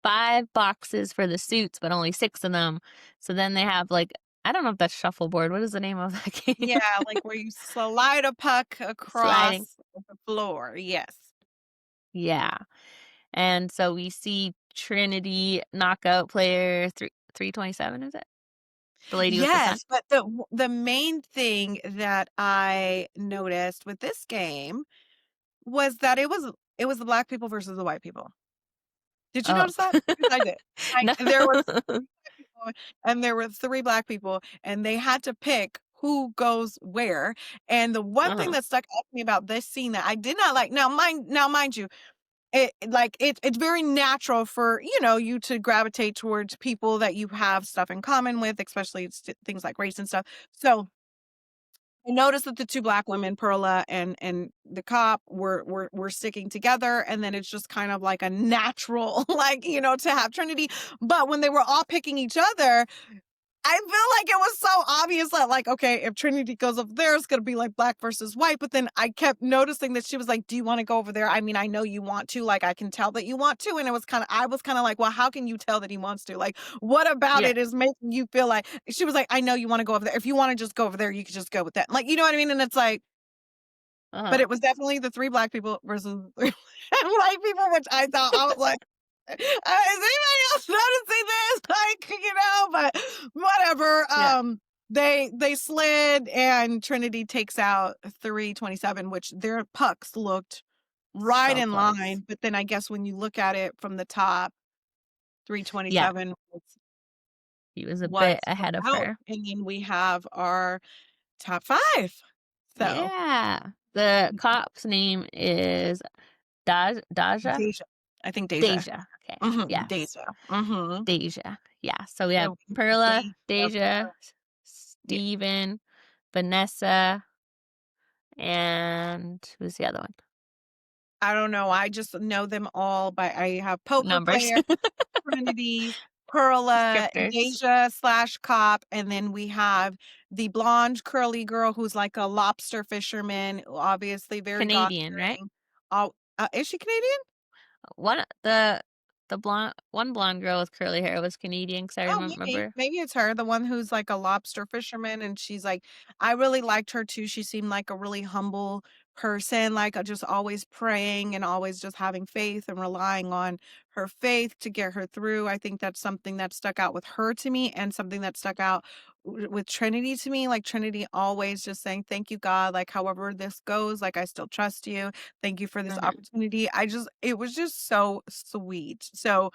5 boxes for the suits, but only 6 of them. So then they have, like I don't know if that's shuffleboard. What is the name of that game? Yeah, like where you slide a puck Sliding. across the floor, yes. Yeah. And so we see Trinity knockout player 327, is it? The lady with the sun? Yes, but the main thing that I noticed with this game was that it was the black people versus the white people. Did you Oh. notice that? Because I did. Like, No. there were 3 white people and there were 3 black people, and they had to pick who goes where, and the one thing Uh-huh. that stuck out to me about this scene that I did not like mind you, it's very natural for, you to gravitate towards people that you have stuff in common with, especially things like race and stuff. So I noticed that the 2 black women, Perla and the cop, were sticking together, and then it's just kind of like a natural, like, to have Trinity. But when they were all picking each other, I feel like it was so obvious that, like, okay, if Trinity goes over there, it's gonna be like black versus white. But then I kept noticing that she was like, "Do you want to go over there? I mean, I know you want to. Like, I can tell that you want to." And I was kind of like, "Well, how can you tell that he wants to? Like, what about Yeah. it is making you feel like?" She was like, "I know you want to go over there. If you want to just go over there, you could just go with that." Like, you know what I mean? And it's like, but Uh-huh. it was definitely the 3 black people versus 3 white people, which I thought I was like. Is anybody else noticing this? Like, but whatever. Yeah. They slid and Trinity takes out 327, which their pucks looked right So in close. line. But then I guess when you look at it from the top, Yeah. 327 was He was a bit was ahead of out. her. And then we have our top 5. So, Yeah. The cop's name is Daja? Deja. I think Deja. Deja. Okay. Mhm, Yes. Deja. Mhm. Deja. Yeah. So we have So, Perla, Deja, Deja, yeah. Steven, Vanessa, and who's the other one? I don't know. I just know them all by I have poker Numbers. player, Trinity, Perla, Descriptors. Deja/cop, and then we have the blonde curly girl who's like a lobster fisherman, obviously very Canadian, right? God-fearing. Oh, is she Canadian? One the one blonde girl with curly hair was Canadian because I Oh, maybe. remember. Maybe it's her, the one who's like a lobster fisherman, and she's like I really liked her too. She seemed like a really humble person, like just always praying and always just having faith and relying on her faith to get her through. I think that's something that stuck out with her to me, and something that stuck out with Trinity to me. Like Trinity always just saying, "Thank you, God. Like however this goes, like I still trust you. Thank you for this Mhm, opportunity." It was just so sweet. So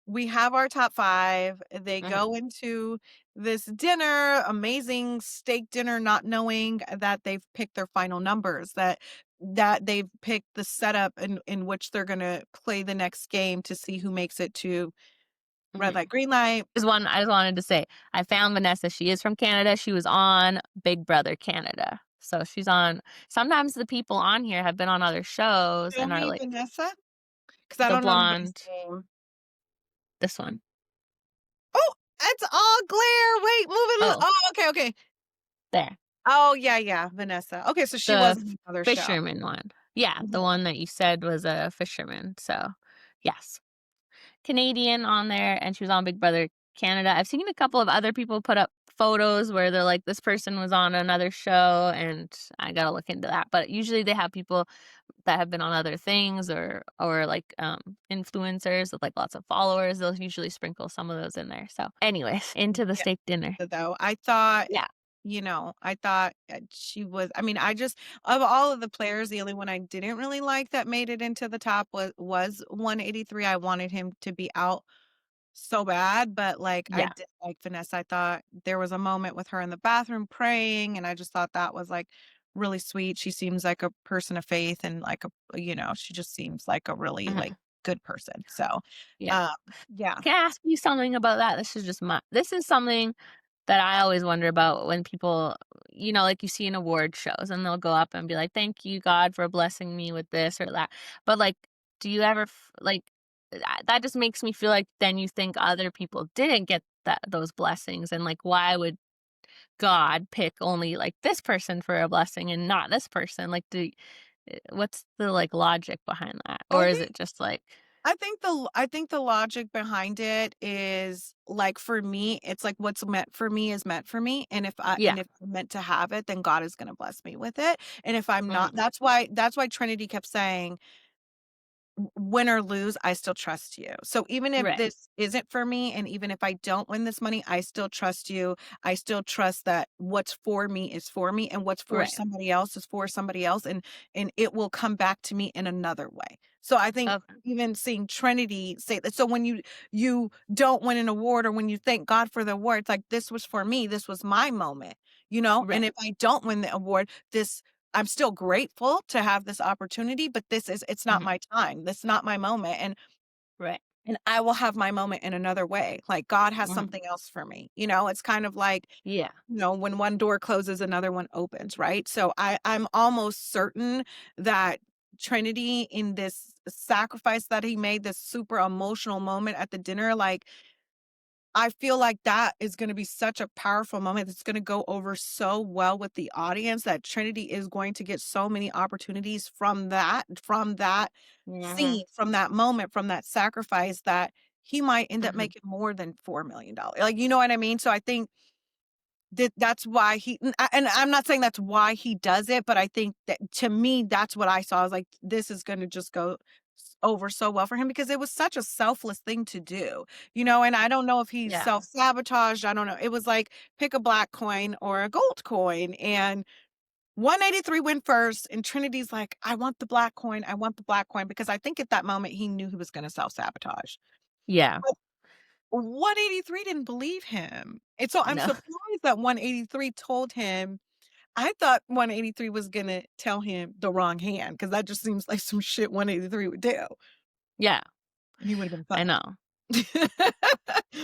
we have our top 5. They mhm. go into this dinner, amazing steak dinner, not knowing that they've picked their final numbers, that they've picked the setup in which they're gonna play the next game to see who makes it to red Mhm. light, green light. I just wanted to say, I found Vanessa. She is from Canada. She was on Big Brother Canada. So she's on sometimes the people on here have been on other shows Show and are me like Vanessa, because I the don't know anybody's blonde, name. this one. Oh, it's all glare. Wait, move it a little. Oh, Oh, okay, okay. there. Oh, yeah, yeah, Vanessa. Okay, so she The was on another show. fisherman one. Yeah, the Mhm. one that you said was a fisherman. So, yes. Canadian on there and she was on Big Brother Canada. I've seen a couple of other people put up photos where they're like, this person was on another show, and I gotta look into that. But usually they have people that have been on other things or like influencers with like lots of followers. They'll usually sprinkle some of those in there. So, anyways, into the Yeah. steak dinner. Though I thought, Yeah. I thought she was. I mean, I just of all of the players, the only one I didn't really like that made it into the top was 183. I wanted him to be out so bad, but like I Yeah. did like Vanessa. I thought there was a moment with her in the bathroom praying, and I just thought that was like really sweet. She seems like a person of faith, and like she just seems like a really like Mhm. good person. So, Yeah. um, yeah. Can I ask you something about that? This is something that I always wonder about when people, like you see in award shows and they'll go up and be like, "Thank you, God, for blessing me with this or that." But like, do you ever that just makes me feel like then you think other people didn't get those blessings, and like, why would God pick only like this person for a blessing and not this person? Like, what's the like logic behind that, I or is think it just like, I think the logic behind it is like for me, it's like what's meant for me is meant for me. yeah, And if I'm meant to have it, then God is gonna bless me with it. And if I'm not, hmm that's why Trinity kept saying, win or lose, I still trust you. So even if right, this isn't for me, and even if I don't win this money, I still trust you. I still trust that what's for me is for me, and what's for right, somebody else is for somebody else, and it will come back to me in another way. So I think okay, even seeing Trinity say that. So when you don't win an award, or when you thank God for the award, it's like this was for me, this was my moment. And right, if I don't win the award, this I'm still grateful to have this opportunity, but it's not hmm my time. That's not my moment. right, And I will have my moment in another way. Like God has hmm something else for me. It's kind of like, yeah, when one door closes, another one opens, right? So I'm almost certain that Trinity, in this sacrifice that he made, this super emotional moment at the dinner, like I feel like that is gonna be such a powerful moment that's gonna go over so well with the audience, that Trinity is going to get so many opportunities from that hmm scene, from that moment, from that sacrifice, that he might end up hmm making more than $4 million. Like, you know what I mean? So I think that's why and I'm not saying that's why he does it, but I think that to me, that's what I saw. I was like, this is gonna just go over so well for him, because it was such a selfless thing to do. And I don't know if he yeah, self-sabotaged. I don't know. It was like pick a black coin or a gold coin. And 183 went first, and Trinity's like, I want the black coin. I want the black coin, because I think at that moment he knew he was gonna self-sabotage. yeah. 183 didn't believe him. And so I'm No. surprised that 183 told him. I thought 183 was gonna tell him the wrong hand, because that just seems like some shit 183 would do. Yeah, He would have been I fucked. know.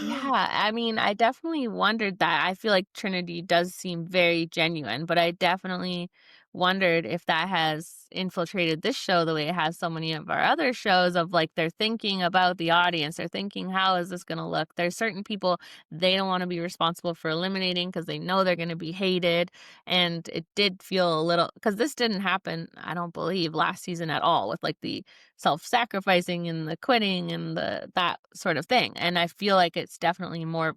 Yeah, I mean, I definitely wondered that. I feel like Trinity does seem very genuine, but I definitely wondered if that has infiltrated this show the way it has so many of our other shows of like they're thinking about the audience. They're thinking, how is this going to look? There's certain people they don't want to be responsible for eliminating because they know they're going to be hated. And it did feel a little, because this didn't happen, I don't believe, last season at all with like the self-sacrificing and the quitting and the that sort of thing. And I feel like it's definitely more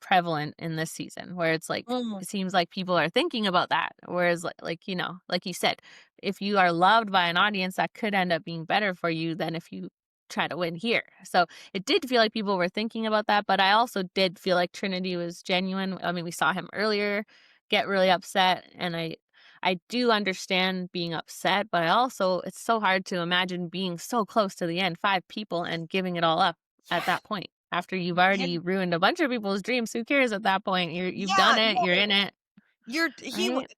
prevalent in this season where it's like Mm, it seems like people are thinking about that. Whereas like you know, like you said, if you are loved by an audience, that could end up being better for you than if you try to win here. So it did feel like people were thinking about that, but I also did feel like Trinity was genuine. I mean, we saw him earlier get really upset, and I do understand being upset, but I also it's so hard to imagine being so close to the end, 5 people, and giving it all up at that point. After you've already and ruined a bunch of people's dreams, who cares at that point? You've done yeah, it, you're no, in it, he right?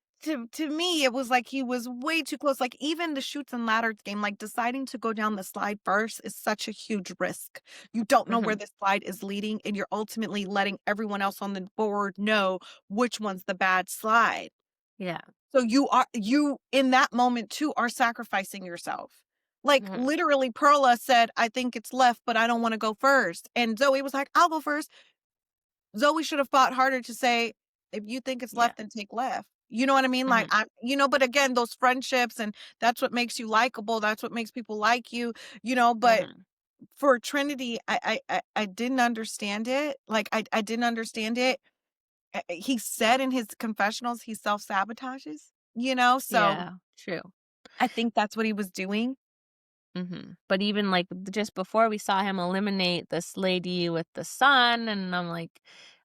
to me, it was like he was way too close. Like, even the Chutes and Ladders game, like, deciding to go down the slide first is such a huge risk. You don't know where Mhm. the slide is leading, and you're ultimately letting everyone else on the board know which one's the bad slide. Yeah. So you in that moment too are sacrificing yourself. Like, Mhm. literally, Perla said, "I think it's left, but I don't wanna go first." And Zoe was like, "I'll go first." Zoe should have fought harder to say, "If you think it's Yeah. left, then take left." You know what I mean? Like, Mhm. but again, those friendships, and that's what makes you likable, that's what makes people like you, but Mhm. for Trinity, I didn't understand it. Like, I didn't understand it. He said in his confessionals he self-sabotages, so Yeah. True. I think that's what he was doing. But even like just before we saw him eliminate this lady with the son, and I'm like,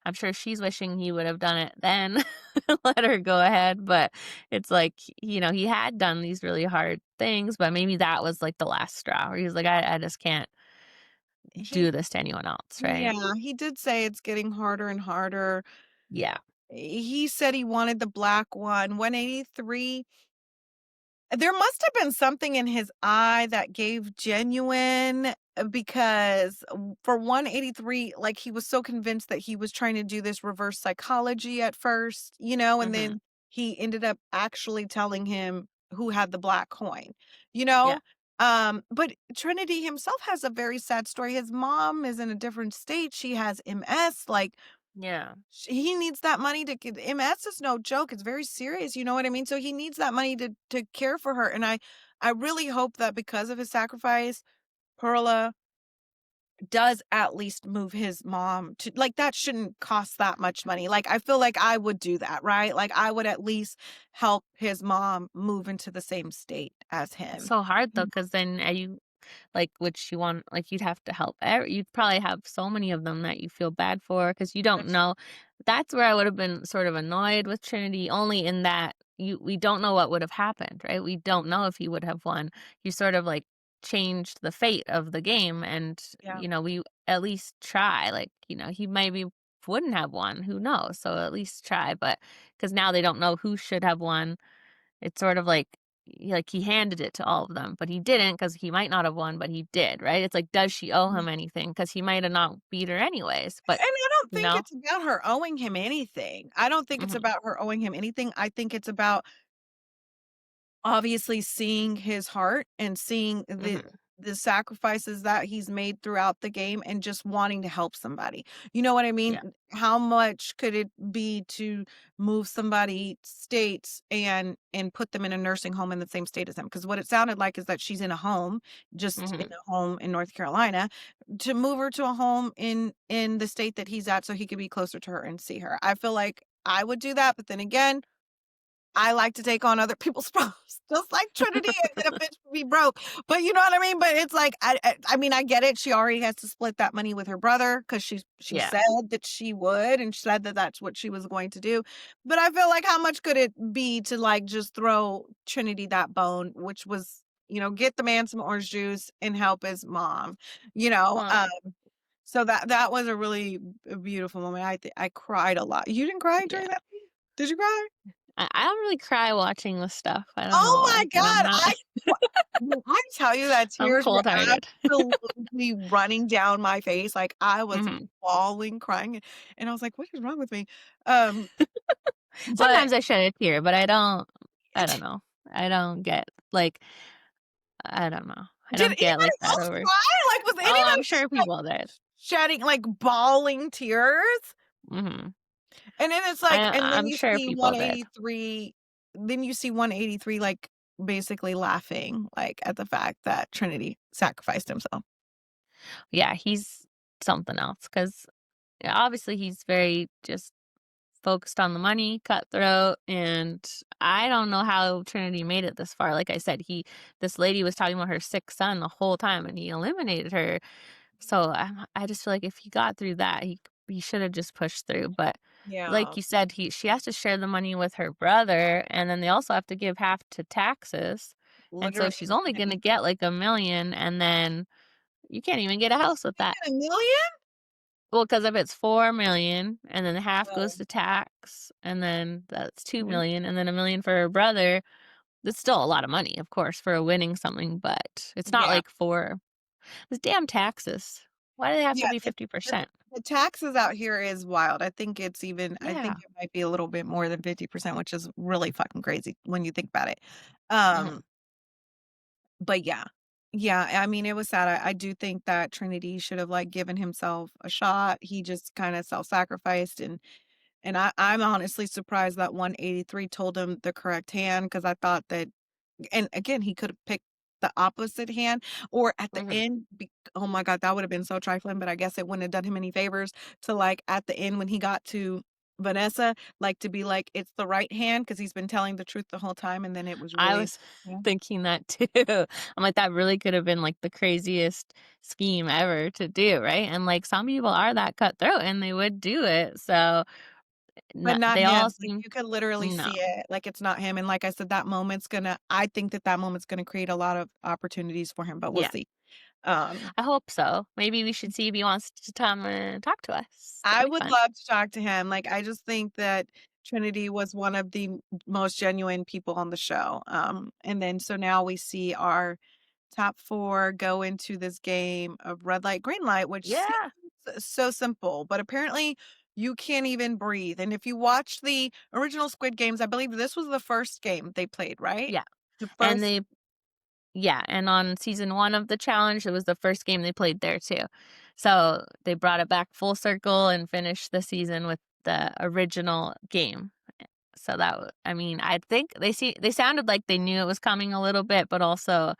I'm sure she's wishing he would have done it then, let her go ahead. But it's like, you know, he had done these really hard things, but maybe that was like the last straw where he was like, I just can't He do this to anyone else, right? Yeah, he did say it's getting harder and harder. Yeah. He said he wanted the black one. 183, there must have been something in his eye that gave genuine, because for 183, like, he was so convinced that he was trying to do this reverse psychology at first, and hmm then he ended up actually telling him who had the black coin, you Yeah. know? But Trinity himself has a very sad story. His mom is in a different state. She has MS. Like, Yeah. he needs that money to get MS is no joke. It's very serious, you know what I mean? So he needs that money to care for her, and I really hope that because of his sacrifice, Perla does at least move his mom to, like, that shouldn't cost that much money. Like, I feel like I would do that, right? Like, I would at least help his mom move into the same state as It's him. so hard though, Mm, because then you like, would she want like, you'd have to help you'd probably have so many of them that you feel bad for because you don't that's know. That's where I would have been sort of annoyed with Trinity, only in that we don't know what would have happened, right? We don't know if he would have won. You sort of, like, changed the fate of the game and, yeah. we at least try, like, he maybe wouldn't have won, who knows? So at least try, but because now they don't know who should have won. It's sort of like he handed it to all of them, but he didn't because he might not have won, but he did, right? It's like, does she owe him anything? Because he might have not beat her anyways, but, And I don't you think know? it's about her owing him anything. I don't think it's Mhm, about her owing him anything. I think it's about obviously seeing his heart and seeing mhm, the sacrifices that he's made throughout the game and just wanting to help somebody. You know what I mean? yeah, How much could it be to move somebody states and put them in a nursing home in the same state as him? Because what it sounded like is that she's in a home, just in mhm. a home in North Carolina, to move her to a home in the state that he's at so he could be closer to her and see her. I feel like I would do that, but then again, I like to take on other people's problems, just like Trinity and a bitch be broke. But you know what I mean? But it's like, I mean, I get it. She already has to split that money with her brother because she Yeah, said that she would, and she said that that's what she was going to do. But I feel like how much could it be to, like, just throw Trinity that bone, which was, get the man some orange juice and help his mom, you know? well, So that was a really beautiful moment. I cried a lot. You didn't cry Yeah. during that scene? Did you cry? I don't really cry watching this stuff. I don't know Oh my why, but I'm god, not. when I tell you that I'm tears were cold-hearted. absolutely running down my face, like, I was Mhm. bawling, crying, and I was like, "What is wrong with me?" Um, but Sometimes I shed a tear, but I don't know. I don't get, like, I don't know. I did don't get, like, anybody that else over. cry? Like, was Oh, I'm anybody, sure like, people did. shedding, like, bawling tears? Mhm. And then it's like and then I'm you sure see people did. 183 then you see 183, like, basically laughing, like, at the fact that Trinity sacrificed himself. Yeah, he's something else because obviously he's very just focused on the money, cutthroat, and I don't know how Trinity made it this far. Like I said, this lady was talking about her sick son the whole time, and he eliminated her. So I just feel like if he got through that, he should have just pushed through. But Yeah, like you said, she has to share the money with her brother, and then they also have to give half to taxes. And so literally she's only gonna get like 1 million, and then you can't even get a house with that. 1,000,000? Well, because if it's 4 million, and then half goes Oh, to tax, and then that's two mhm. million, and then 1 million for her brother. That's still a lot of money, of course, for winning something, but it's not Yeah, like for the damn taxes. Why do they have to yeah, be the 50%? the taxes out here is wild. I think Yeah. it might be a little bit more than 50%, which is really fucking crazy when you think about it. Mhm. Um, but yeah. Yeah, I mean, it was sad. I do think that Trinity should have, like, given himself a shot. He just kinda self-sacrificed, and I'm honestly surprised that 183 told him the correct hand because I thought that and again, he could have picked the opposite hand or at the Mhm. end oh my god, that would have been so trifling, but I guess it wouldn't have done him any favors to, like, at the end when he got to Vanessa, like, to be like, "It's the right hand because 'cause he's been telling the truth the whole time," and then it was I really was yeah. thinking that too. I'm like, that really could have been like the craziest scheme ever to do, right? And like some people are that cutthroat and they would do it. So But not they all him, like, seem you could literally no. see it, like, it's not him, and like I said, that moment's gonna I think that that moment's gonna create a lot of opportunities for him, but we'll Yeah. see. Um I hope so. Maybe we should see if he wants to come and talk to us. That'd I be would fun. love to talk to him, like, I just think that Trinity was one of the most genuine people on the show, and then so now we see our top 4 go into this game of red light, green light, which seems Yeah. so simple, but apparently you can't even breathe, and if you watch the original Squid Games, I believe this was the first game they played, right? Yeah. The And first and on season 1 of the challenge, it was the first game they played there too. So they brought it back full circle and finished the season with the original game. So I mean, I think they sounded like they knew it was coming a little bit, but also,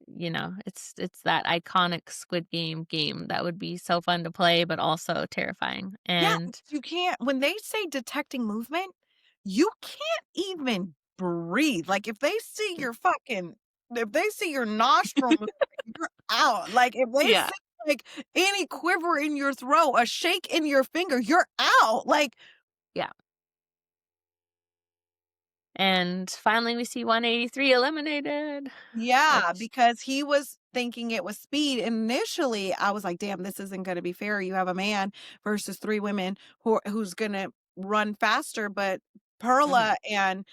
it's that iconic Squid game that would be so fun to play, but also terrifying. Yeah, And because you can't when they say detecting movement, you can't even breathe. Like, if they see your nostril movement, you're out. Like, if they yeah, see, like, any quiver in your throat, a shake in your finger, you're out. Like yeah. And finally, we see 183 eliminated, yeah, which because he was thinking it was speed. Initially, I was like, "Damn, this isn't gonna be fair. You have a man versus 3 women who's gonna run faster," but mhm, Perla and,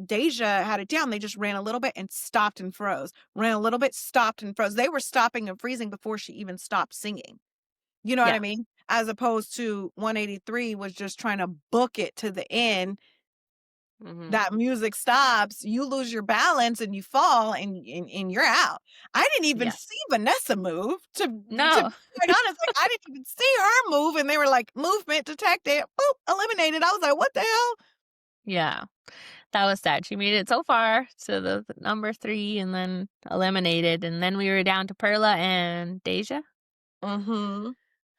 Deja had it down. They just ran a little bit and stopped and froze. Ran a little bit, stopped and froze. They were stopping and freezing before she even stopped singing. You know what I yeah, mean? As opposed to 183 was just trying to book it to the end mhm, that music stops, you lose your balance and you fall and you're out. I didn't even yeah. see Vanessa move to be No, quite honest, like, I didn't even see her move, and they were like, "Movement detected, boop, eliminated." I was like, "What the hell?" yeah. That was sad. She made it so far to the number 3 and then eliminated, and then we were down to Perla and Deja. Mhm.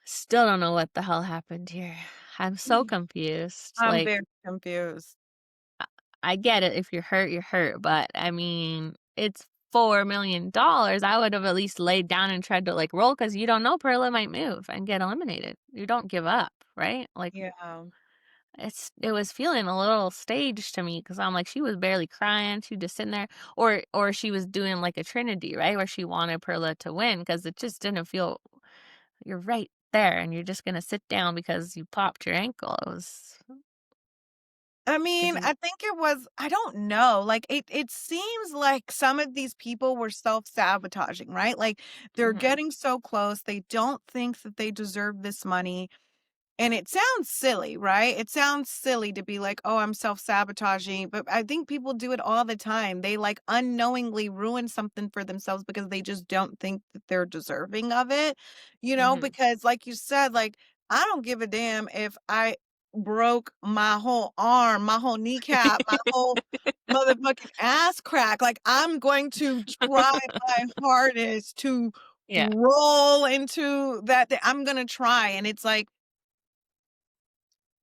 Still don't know what the hell happened here. I'm so confused. I'm Like, very confused. I I get it. If you're hurt, you're hurt. But I mean, it's $4 million. I would have at least laid down and tried to like roll because you don't know Perla might move and get eliminated. You don't give up, right? Like, Yeah. it was feeling a little staged to me because I'm like, she was barely crying. She was just sitting there, or she was doing like a Trinity, right, where she wanted Perla to win because it just didn't feel. You're right. there and you're just gonna sit down because you popped your ankle. It was I did mean, you I think it was I don't know, like, it seems like some of these people were self-sabotaging, right? Like, they're Mhm, getting so close, they don't think that they deserve this money. And it sounds silly, right? It sounds silly to be like, "Oh, I'm self-sabotaging," but I think people do it all the time. They, like, unknowingly ruin something for themselves because they just don't think that they're deserving of it, mhm. because like you said, like, I don't give a damn if I broke my whole arm, my whole kneecap, my whole motherfucking ass crack. Like, I'm going to try my hardest to Yeah, roll into that I'm gonna try, and it's like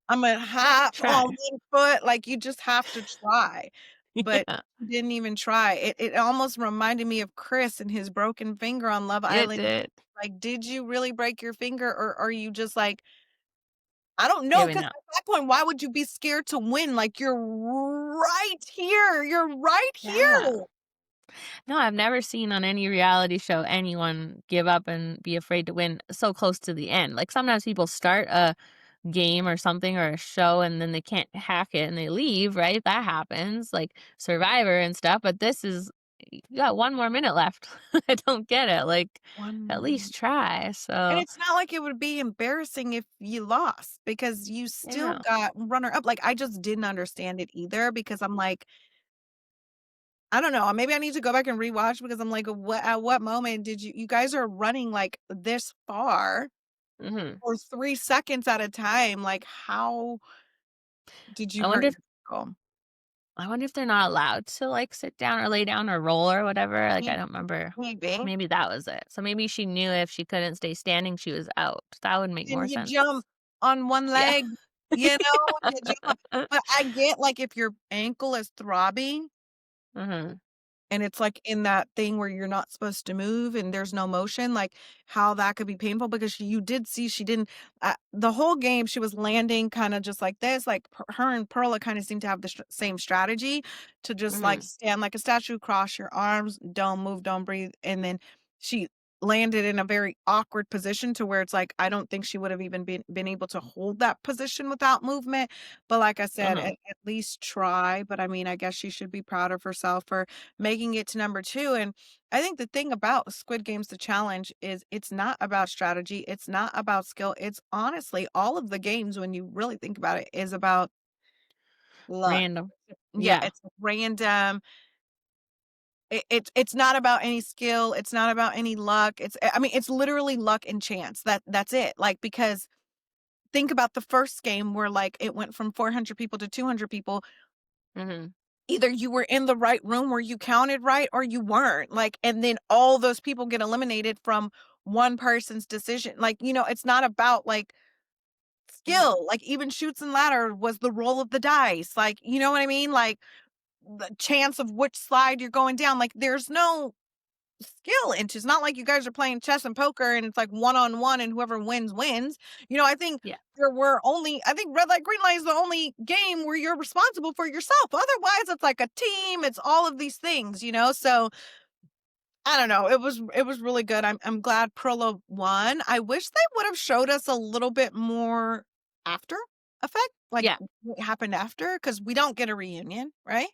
I'm a half try. on one foot, like, you just have to try, but Yeah, he didn't even try. It almost reminded me of Chris and his broken finger on Love it Island. did. Like, did you really break your finger, or are you just like I don't know? Giving Because up. at that point, why would you be scared to win? Like, you're right here, you're right Yeah. here. No, I've never seen on any reality show anyone give up and be afraid to win so close to the end. Like, sometimes people start a game or something or a show and then they can't hack it and they leave, right? That happens, like Survivor and stuff, but this is you got 1 more minute left. I don't get it, like, 1 at more least minute. try, And so it's not like it would be embarrassing if you lost because you still yeah. got runner up. Like, I just didn't understand it either because I'm like, I don't know, maybe I need to go back and rewatch because I'm like, what at what moment did you guys are running, like, this far Mhm. for 3 seconds at a time, like, how did you I hurt wonder if your ankle? I wonder if they're not allowed to, like, sit down or lay down or roll or whatever, like, I May don't remember. maybe. Maybe that was it. So maybe she knew if she couldn't stay standing, she was out. That would make And more you sense. jump on one Yeah. leg, you jump but I get, like, if your ankle is throbbing Mhm, and it's, like, in that thing where you're not supposed to move and there's no motion, like, how that could be painful because you did see she didn't the whole game, she was landing kinda just like this, like, her and Perla kinda seem to have the same strategy to just, like, mhm, stand like a statue, cross your arms, don't move, don't breathe, and then she landed in a very awkward position to where it's like, I don't think she would have even been able to hold that position without movement, but like I said, uh-huh. at least try, but I mean, I guess she should be proud of herself for making it to number 2, and I think the thing about Squid Games: The Challenge is it's not about strategy, it's not about skill, it's honestly all of the games when you really think about it is about luck. Random. Yeah, Yeah, it's random. It's not about any skill, it's not about any luck, I mean, it's literally luck and chance, that's it, like, because think about the first game where, like, it went from 400 people to 200 people. mhm, Either you were in the right room where you counted right or you weren't, like, and then all those people get eliminated from one person's decision. Like, it's not about, like, mhm. skill, like, even Shoots and Ladder was the roll of the dice, like, you know what I mean? Like, the chance of which slide you're going down, like, there's no skill into it's not like you guys are playing chess and poker and it's like one-on-one and whoever wins, wins. I think Yeah, I think red light, green light is the only game where you're responsible for yourself. Otherwise, it's like a team, it's all of these things, so I don't know. It was really good. I'm glad Perla won. I wish they would have showed us a little bit more after effect, like yeah. what happened after, because we don't get a reunion, right?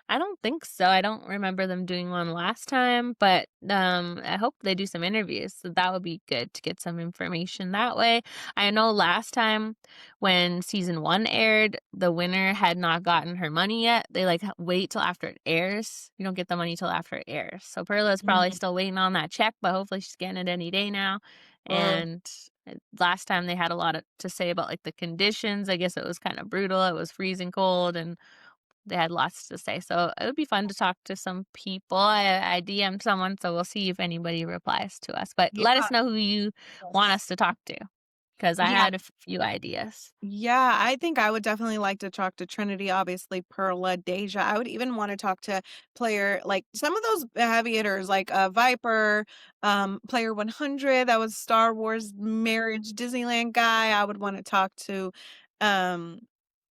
I don't think so. I don't remember them doing one last time, but I hope they do some interviews. So that would be good to get some information that way. I know last time when season 1 aired, the winner had not gotten her money yet. They like wait till after it airs. You don't get the money till after it airs. So Perla's probably Mhm. still waiting on that check, but hopefully she's getting it any day now. Uh, And last time they had a lot to say about like the conditions. I guess it was kind of brutal. It was freezing cold and they had lots to say, so it would be fun to talk to some people. I DM'd someone, so we'll see if anybody replies to us, but let yeah. us know who you want Yes. us to talk to, because I Yeah. had a few ideas. Yeah, I think I would definitely like to talk to Trinity, obviously, Perla, Deja. I would even want to talk to player like some of those heavy hitters like Viper, Player 100, that was Star Wars marriage Disneyland guy. I would want to talk to um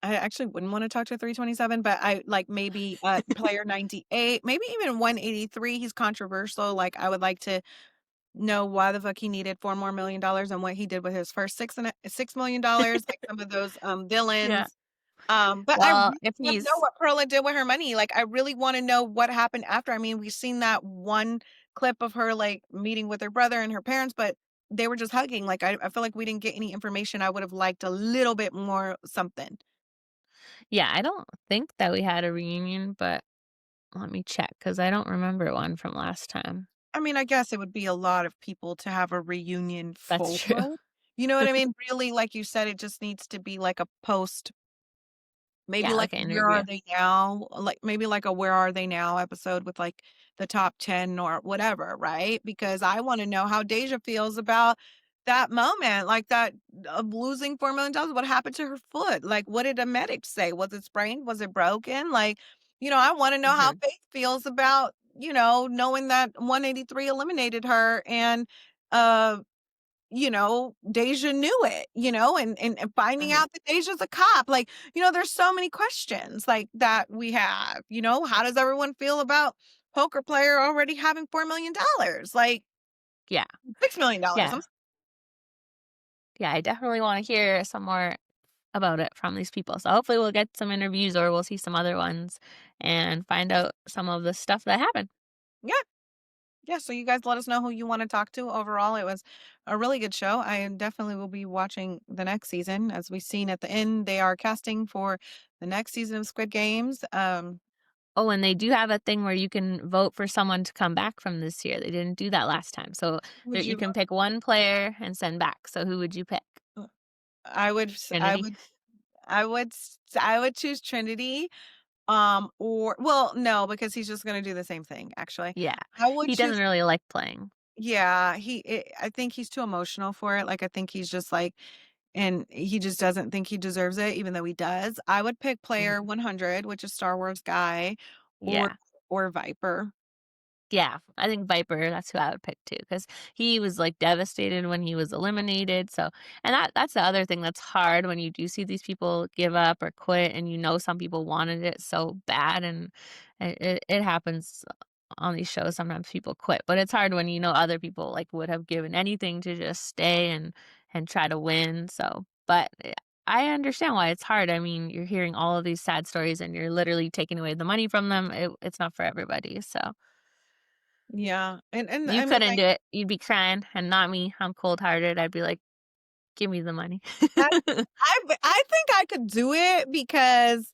I actually wouldn't want to talk to 327, but I like maybe Player 98, maybe even 183. He's controversial. Like I would like to know why the fuck he needed $4 more million and what he did with his first $6 million, like some of those Yeah. villains. But I Well, really if want to know he's what Perla did with her money. Like, I really want to know what happened after. I mean, we've seen that one clip of her like meeting with her brother and her parents, but they were just hugging. Like, I feel like we didn't get any information. I would have liked a little bit more something. yeah, I don't think that we had a reunion, but let me check because I don't remember one from last time. I mean, I guess it would be a lot of people to have a reunion That's for. true. You know what I mean? Really, like you said, it just needs to be like a post. Maybe Yeah, like like an a Where Are interview. They Now? Like maybe like a Where Are They Now episode with like the top 10 or whatever, right? Because I want to know how Deja feels about that moment, like that of losing $4 million. What happened to her foot? Like, what did a medic say? Was it sprained? Was it broken? Like, I want to know how Mhm, Faith feels about, knowing that 183 eliminated her and uh Deja knew it, and finding mhm. out that Deja's a cop. Like, there's so many questions like that we have. How does everyone feel about poker player already having $4 million? Like Yeah, $6 million. yeah, yeah, I definitely wanna hear some more about it from these people, so hopefully we'll get some interviews or we'll see some other ones and find out some of the stuff that happened. Yeah. Yeah. So you guys let us know who you want to talk to. Overall, it was a really good show. I definitely will be watching the next season. As we've seen at the end, they are casting for the next season of Squid Games. Oh, and they do have a thing where you can vote for someone to come back from this year. They didn't do that last time. So there Would you you can pick one player and send back. So who would you pick? I would I Trinity? would I would choose Trinity. Or well, no, because he's just gonna do the same thing, actually. Yeah. I would He doesn't choose really like playing. yeah, I think he's too emotional for it. Like, I think he's just like and he just doesn't think he deserves it, even though he does. I would pick player Mhm. 100, which is Star Wars guy, or Yeah. Viper. Yeah, I think Viper, that's who I would pick too, because he was, like, devastated when he was eliminated, so and that's the other thing that's hard when you do see these people give up or quit and you know some people wanted it so bad, and it happens on these shows, sometimes people quit, but it's hard when you know other people, like, would have given anything to just stay and try to win, so but, I understand why it's hard, I mean, you're hearing all of these sad stories and you're literally taking away the money from them, it's not for everybody, so Yeah, and you I mean, couldn't like, do it. You'd be crying, and not me. I'm cold-hearted. I'd be like, "Give me the money." I I think I could do it because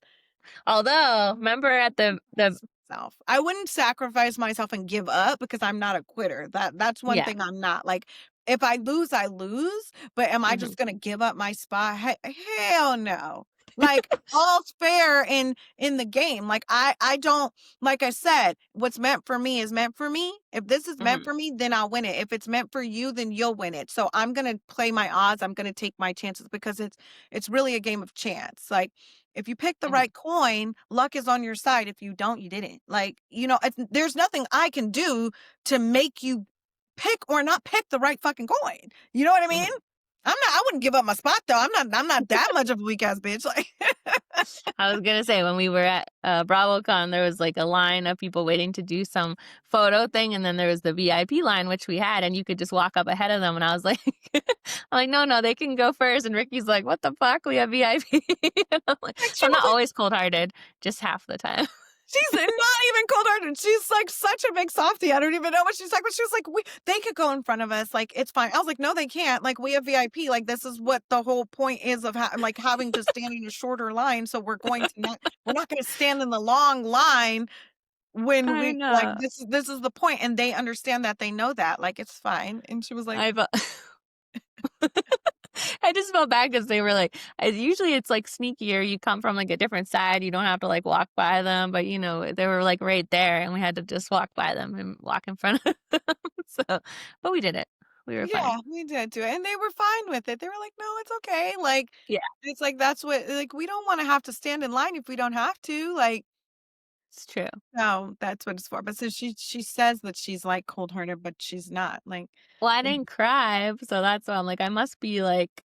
Although, remember at the sacrifice myself. I wouldn't sacrifice myself and give up because I'm not a quitter. That's one yeah, thing I'm not. Like, if I lose, I lose, but am I mhm, just gonna give up my spot? Hell no. Like, all's fair in the game. Like, I don't like I said, what's meant for me is meant for me. If this is meant mhm, for me, then I'll win it. If it's meant for you, then you'll win it. So I'm gonna play my odds. I'm gonna take my chances because it's really a game of chance. Like, if you pick the mhm, right coin, luck is on your side. If you don't, you didn't. Like, there's nothing I can do to make you pick or not pick the right fucking coin. You know what I mean? mhm. I wouldn't give up my spot though. I'm not that much of a weak ass bitch. Like, I was gonna say, when we were at, BravoCon, there was, like, a line of people waiting to do some photo thing, and then there was the VIP line, which we had, and you could just walk up ahead of them, and I was like I'm like, "No, no, they can go first," and Ricky's like, "What the fuck? We have VIP." And I'm like like so she I'm not wasn't always cold-hearted, just half the time. she's not even cold hearted. She's like such a big softie. I don't even know what she's like, but she was like, they could go in front of us. Like, it's fine. I was like, no, they can't. Like, we have VIP. Like, this is what the whole point is of like having to stand in a shorter line. So we're not going to stand in the long line when I we like know. this is the point, and they understand that, they know that, like, it's fine. And she was like, I've I just felt bad because they were like usually it's, like, sneakier, you come from, like, a different side, you don't have to, like, walk by them, but, they were, like, right there, and we had to just walk by them and walk in front of them, so but we did it. We were fine. yeah, we did do it, and they were fine with it. They were like, no, it's okay. Like, Yeah, it's like that's what like we don't want to have to stand in line if we don't have to. Like, it's true. no, that's what it's for. But so she says that she's like cold hearted, but she's not. Like, Well, I and didn't cry, so that's why I'm like, I must be, like,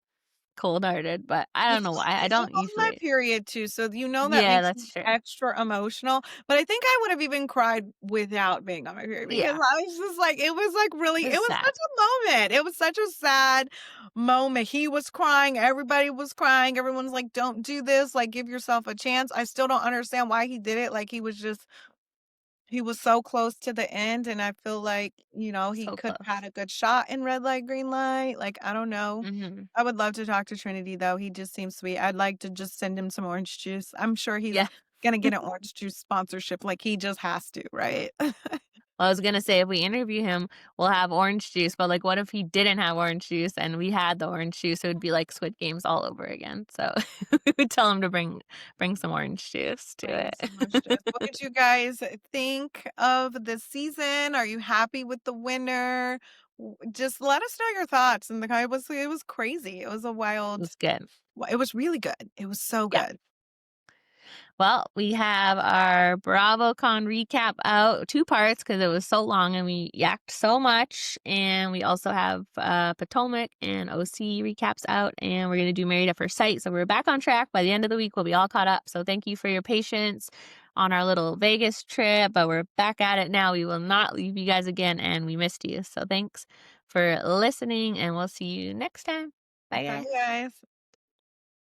cold-hearted, but I Yeah, don't know why. I I'm don't on my usually. period too, so that Yeah, makes me that's true. extra emotional, but I think I would have even cried without being on my period because Yeah, I was just like it was like really it it's was sad. such a moment. It was such a sad moment. He was crying, everybody was crying, everyone's like, "Don't do this, like, give yourself a chance." I still don't understand why he did it, like, he was so close to the end, and I feel like, he So could have had close. a good shot in red light, green light. Like, I don't know. Mhm. I would love to talk to Trinity, though. He just seems sweet. I'd like to just send him some orange juice. I'm sure he's Yeah. gonna get an orange juice sponsorship, like, he just has to, right? I was gonna say if we interview him, we'll have orange juice, but, like, what if he didn't have orange juice and we had the orange juice? It would be like Squid Games all over again, so we would tell him to bring some orange juice to Bring it. so much juice. What did you guys think of this season? Are you happy with the winner? Just let us know your thoughts. And it was crazy. It was a It wild. was good. It was really good. It was so Yeah. good. Well, we have our BravoCon recap out 2 parts because it was so long and we yacked so much, and we also have, Potomac and OC recaps out, and we're gonna do Married at First Sight, so we're back on track. By the end of the week, we'll be all caught up, so thank you for your patience on our little Vegas trip, but we're back at it now. We will not leave you guys again, and we missed you, so thanks for listening, and we'll see you next time. Bye, Bye, guys. guys.